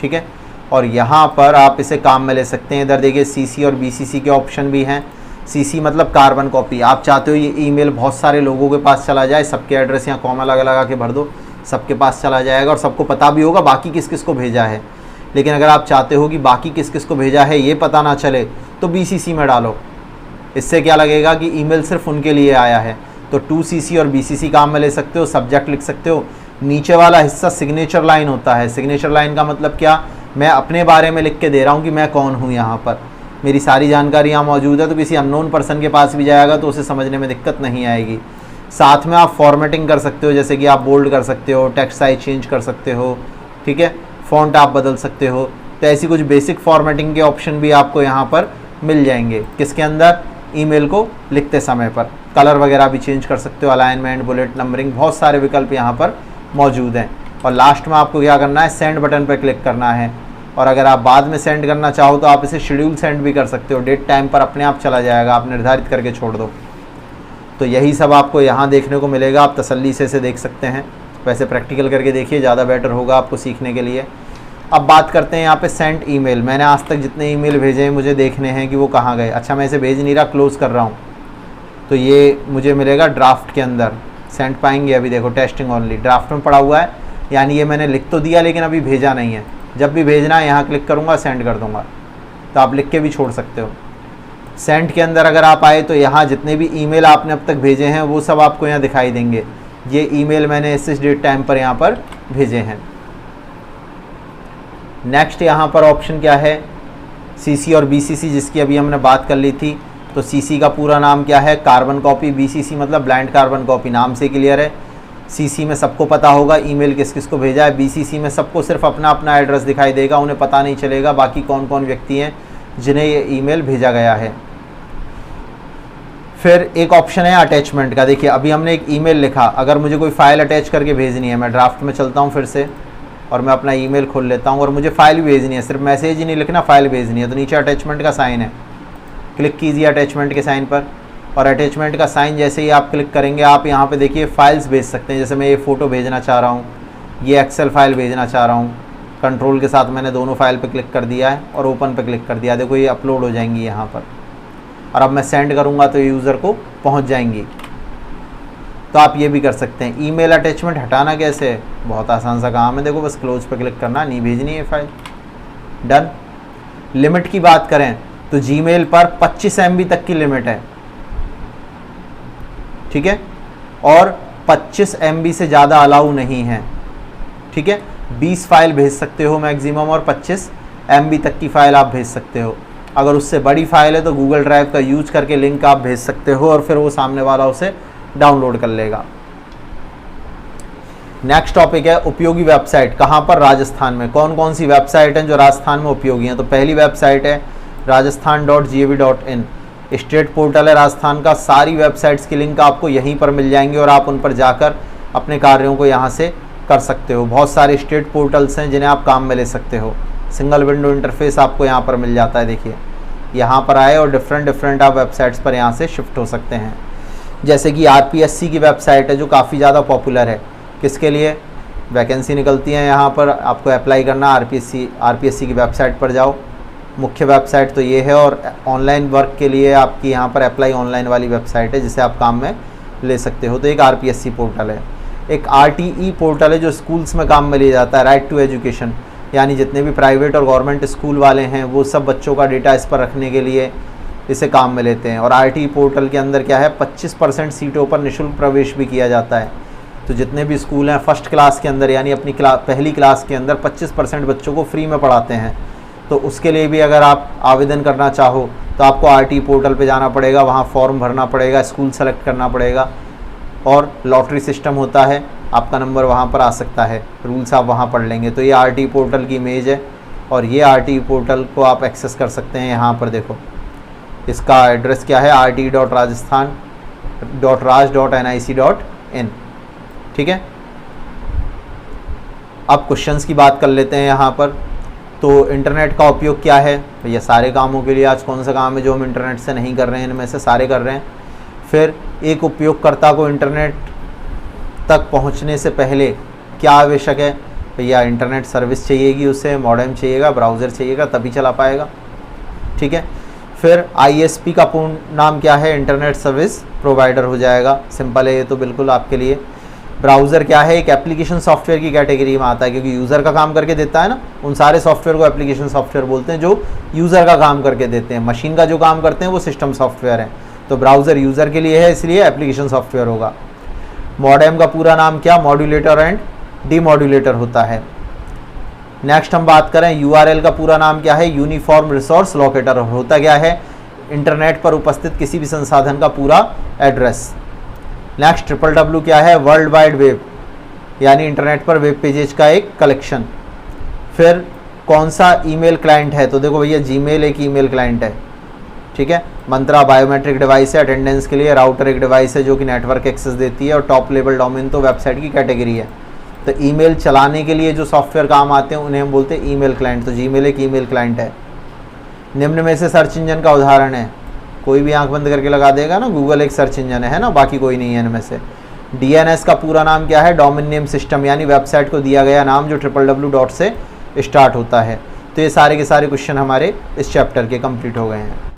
ठीक है। और यहाँ पर आप इसे काम में ले सकते हैं। इधर देखिए CC और BCC के ऑप्शन भी हैं। CC मतलब कार्बन कॉपी, आप चाहते हो ये ईमेल बहुत सारे लोगों के पास चला जाए, सबके एड्रेस यहाँ कॉमा लगा के भर दो, सबके पास चला जाएगा और सबको पता भी होगा बाकी किस किस को भेजा है। लेकिन अगर आप चाहते हो कि बाकी किस किस को भेजा है ये पता ना चले, तो BCC में डालो। इससे क्या लगेगा कि ईमेल सिर्फ उनके लिए आया है। तो 2CC और BCC काम में ले सकते हो। सब्जेक्ट लिख सकते हो। नीचे वाला हिस्सा सिग्नेचर लाइन होता है। सिग्नेचर लाइन का मतलब क्या, मैं अपने बारे में लिख के दे रहा हूँ कि मैं कौन हूँ, यहाँ पर मेरी सारी जानकारी यहाँ मौजूद है, तो किसी अननोन पर्सन के पास भी जाएगा तो उसे समझने में दिक्कत नहीं आएगी। साथ में आप फॉर्मेटिंग कर सकते हो, जैसे कि आप बोल्ड कर सकते हो, टेक्स्ट साइज चेंज कर सकते हो, ठीक है, फ़ॉन्ट आप बदल सकते हो। तो ऐसी कुछ बेसिक फॉर्मेटिंग के ऑप्शन भी आपको यहाँ पर मिल जाएंगे। किसके अंदर, ईमेल को लिखते समय पर। कलर वगैरह भी चेंज कर सकते हो, अलाइनमेंट, बुलेट नंबरिंग, बहुत सारे विकल्प यहाँ पर मौजूद हैं। और लास्ट में आपको क्या करना है, सेंड बटन पर क्लिक करना है। और अगर आप बाद में सेंड करना चाहो तो आप इसे शेड्यूल सेंड भी कर सकते हो, डेट टाइम पर अपने आप चला जाएगा, आप निर्धारित करके छोड़ दो। तो यही सब आपको यहाँ देखने को मिलेगा, आप तसल्ली से इसे देख सकते हैं। वैसे प्रैक्टिकल करके देखिए, ज़्यादा बेटर होगा आपको सीखने के लिए। अब बात करते हैं यहाँ पे सेंड ईमेल। मैंने आज तक जितने ईमेल भेजे हैं मुझे देखने हैं कि वो कहाँ गए। अच्छा, मैं इसे भेज नहीं रहा, क्लोज़ कर रहा हूँ, तो ये मुझे मिलेगा ड्राफ्ट के अंदर। सेंड पाएंगे अभी, देखो टेस्टिंग ओनली ड्राफ्ट में पड़ा हुआ है, यानी ये मैंने लिख तो दिया लेकिन अभी भेजा नहीं है। जब भी भेजना है यहाँ क्लिक करूँगा, सेंड कर दूँगा। तो आप लिख के भी छोड़ सकते हो। सेंड के अंदर अगर आप आए तो यहाँ जितने भी ईमेल आपने अब तक भेजे हैं वो सब आपको यहाँ दिखाई देंगे। ये ईमेल मैंने इस डेट टाइम पर यहाँ पर भेजे हैं। नेक्स्ट यहाँ पर ऑप्शन क्या है, CC और BCC, जिसकी अभी हमने बात कर ली थी। तो CC का पूरा नाम क्या है, कार्बन कॉपी। BCC मतलब ब्लाइंड कार्बन कॉपी, नाम से क्लियर है। CC में सबको पता होगा ईमेल किस किस को भेजा है। BCC में सबको सिर्फ अपना अपना एड्रेस दिखाई देगा, उन्हें पता नहीं चलेगा बाकी कौन कौन व्यक्ति हैं जिन्हें ये ईमेल भेजा गया है। फिर एक ऑप्शन है अटैचमेंट का। देखिए अभी हमने एक ईमेल लिखा, अगर मुझे कोई फाइल अटैच करके भेजनी है, मैं ड्राफ्ट में चलता हूँ फिर से और मैं अपना ईमेल खोल लेता हूँ और मुझे फ़ाइल भी भेजनी है, सिर्फ मैसेज ही नहीं लिखना, फ़ाइल भेजनी है। तो नीचे अटैचमेंट का साइन है, क्लिक कीजिए अटैचमेंट के साइन पर। और अटैचमेंट का साइन जैसे ही आप क्लिक करेंगे, आप यहाँ पे देखिए फाइल्स भेज सकते हैं। जैसे मैं ये फ़ोटो भेजना चाह रहा हूँ, ये एक्सेल फाइल भेजना चाह रहा हूँ, कंट्रोल के साथ मैंने दोनों फाइल पे क्लिक कर दिया है और ओपन पे क्लिक कर दिया। देखो ये अपलोड हो जाएंगी यहाँ पर, और अब मैं सेंड करूँगा तो यूज़र को पहुँच जाएंगी। तो आप ये भी कर सकते हैं। ईमेल अटैचमेंट हटाना कैसे है, बहुत आसान सा काम है। देखो बस क्लोज पे क्लिक करना, नहीं भेजनी है फाइल, डन। लिमिट की बात करें तो जीमेल पर 25 MB तक की लिमिट है, ठीक है, और 25 MB से ज़्यादा अलाउ नहीं है, ठीक है। 20 फाइल भेज सकते हो मैक्सिमम, और 25 MB तक की फ़ाइल आप भेज सकते हो। अगर उससे बड़ी फाइल है तो गूगल ड्राइव का यूज करके लिंक आप भेज सकते हो और फिर वो सामने वाला उसे डाउनलोड कर लेगा। नेक्स्ट टॉपिक है उपयोगी वेबसाइट। कहाँ पर, राजस्थान में। कौन कौन सी वेबसाइट हैं जो राजस्थान में उपयोगी हैं? तो पहली वेबसाइट है rajasthan.gov.in, स्टेट पोर्टल है राजस्थान का। सारी वेबसाइट्स की लिंक आपको यहीं पर मिल जाएंगे और आप उन पर जाकर अपने कार्यों को यहाँ से कर सकते हो। बहुत सारे स्टेट पोर्टल्स हैं जिन्हें आप काम में ले सकते हो। सिंगल विंडो इंटरफेस आपको यहाँ पर मिल जाता है। देखिए यहाँ पर आए और डिफरेंट आप वेबसाइट्स पर यहाँ से शिफ्ट हो सकते हैं। जैसे कि आरपीएससी की वेबसाइट है जो काफ़ी ज़्यादा पॉपुलर है। किसके लिए? वैकेंसी निकलती है यहाँ पर, आपको अप्लाई करना आरपीएससी की वेबसाइट पर जाओ। मुख्य वेबसाइट तो ये है, और ऑनलाइन वर्क के लिए आपकी यहाँ पर अप्लाई ऑनलाइन वाली वेबसाइट है जिसे आप काम में ले सकते हो। तो एक आरपीएससी पोर्टल है। एक आरटीई पोर्टल है जो स्कूल्स में काम में लिया जाता है, राइट टू एजुकेशन, यानी जितने भी प्राइवेट और गवर्नमेंट स्कूल वाले हैं वो सब बच्चों का डेटा इस पर रखने के लिए इसे काम में लेते हैं। और आरटीई पोर्टल के अंदर क्या है, 25% सीटों पर निःशुल्क प्रवेश भी किया जाता है। तो जितने भी स्कूल हैं फर्स्ट क्लास के अंदर, यानी अपनी पहली क्लास के अंदर 25% बच्चों को फ्री में पढ़ाते हैं। तो उसके लिए भी अगर आप आवेदन करना चाहो तो आपको आरटीई पोर्टल पे जाना पड़ेगा, वहाँ फॉर्म भरना पड़ेगा, स्कूल सेलेक्ट करना पड़ेगा, और लॉटरी सिस्टम होता है, आपका नंबर वहाँ पर आ सकता है। रूल्स आप वहाँ पढ़ लेंगे। तो ये आरटीई पोर्टल की इमेज है, और ये आरटीई पोर्टल को आप एक्सेस कर सकते हैं। यहाँ पर देखो इसका एड्रेस क्या है, rti.rajasthan.raj.nic.in। ठीक है, अब क्वेश्चंस की बात कर लेते हैं यहाँ पर। तो इंटरनेट का उपयोग क्या है भैया? सारे कामों के लिए। आज कौन सा काम है जो हम इंटरनेट से नहीं कर रहे हैं? इनमें से सारे कर रहे हैं। फिर एक उपयोगकर्ता को इंटरनेट तक पहुँचने से पहले क्या आवश्यक है भैया? इंटरनेट सर्विस चाहिएगी, उसे मॉडेम चाहिएगा, ब्राउज़र चाहिएगा, तभी चला पाएगा। ठीक है, फिर आईएसपी का पूर्ण नाम क्या है? इंटरनेट सर्विस प्रोवाइडर हो जाएगा। सिंपल है ये तो बिल्कुल आपके लिए। ब्राउज़र क्या है? एक एप्लीकेशन सॉफ्टवेयर की कैटेगरी में आता है, क्योंकि यूज़र का काम करके देता है ना। उन सारे सॉफ्टवेयर को एप्लीकेशन सॉफ्टवेयर बोलते हैं जो यूज़र का काम करके देते हैं। मशीन का जो काम करते हैं वो सिस्टम सॉफ्टवेयर है। तो ब्राउज़र यूज़र के लिए है, इसलिए एप्लीकेशन सॉफ्टवेयर होगा। मॉडेम का पूरा नाम क्या? मॉड्यूलेटर एंड डीमॉड्यूलेटर होता है। नेक्स्ट हम बात करें यूआरएल का पूरा नाम क्या है? यूनिफॉर्म रिसोर्स लोकेटर होता क्या है? इंटरनेट पर उपस्थित किसी भी संसाधन का पूरा एड्रेस। नेक्स्ट www क्या है? वर्ल्ड वाइड वेब, यानी इंटरनेट पर वेब पेजेज का एक कलेक्शन। फिर कौन सा ईमेल क्लाइंट है? तो देखो भैया जीमेल एक ईमेल क्लाइंट है। ठीक है, मंत्रा बायोमेट्रिक डिवाइस है अटेंडेंस के लिए। राउटर एक डिवाइस है जो कि नेटवर्क एक्सेस देती है। और टॉप लेवल डोमेन तो वेबसाइट की कैटेगरी है। तो ईमेल चलाने के लिए जो सॉफ्टवेयर काम आते हैं उन्हें हम बोलते हैं ईमेल क्लाइंट। तो जीमेल एक ईमेल क्लाइंट है। निम्न में से सर्च इंजन का उदाहरण है? कोई भी आंख बंद करके लगा देगा ना, गूगल एक सर्च इंजन है ना, बाकी कोई नहीं है इनमें से। डीएनएस का पूरा नाम क्या है? डोमेन नेम सिस्टम, यानी वेबसाइट को दिया गया नाम जो www. से स्टार्ट होता है। तो ये सारे के सारे क्वेश्चन हमारे इस चैप्टर के कंप्लीट हो गए हैं।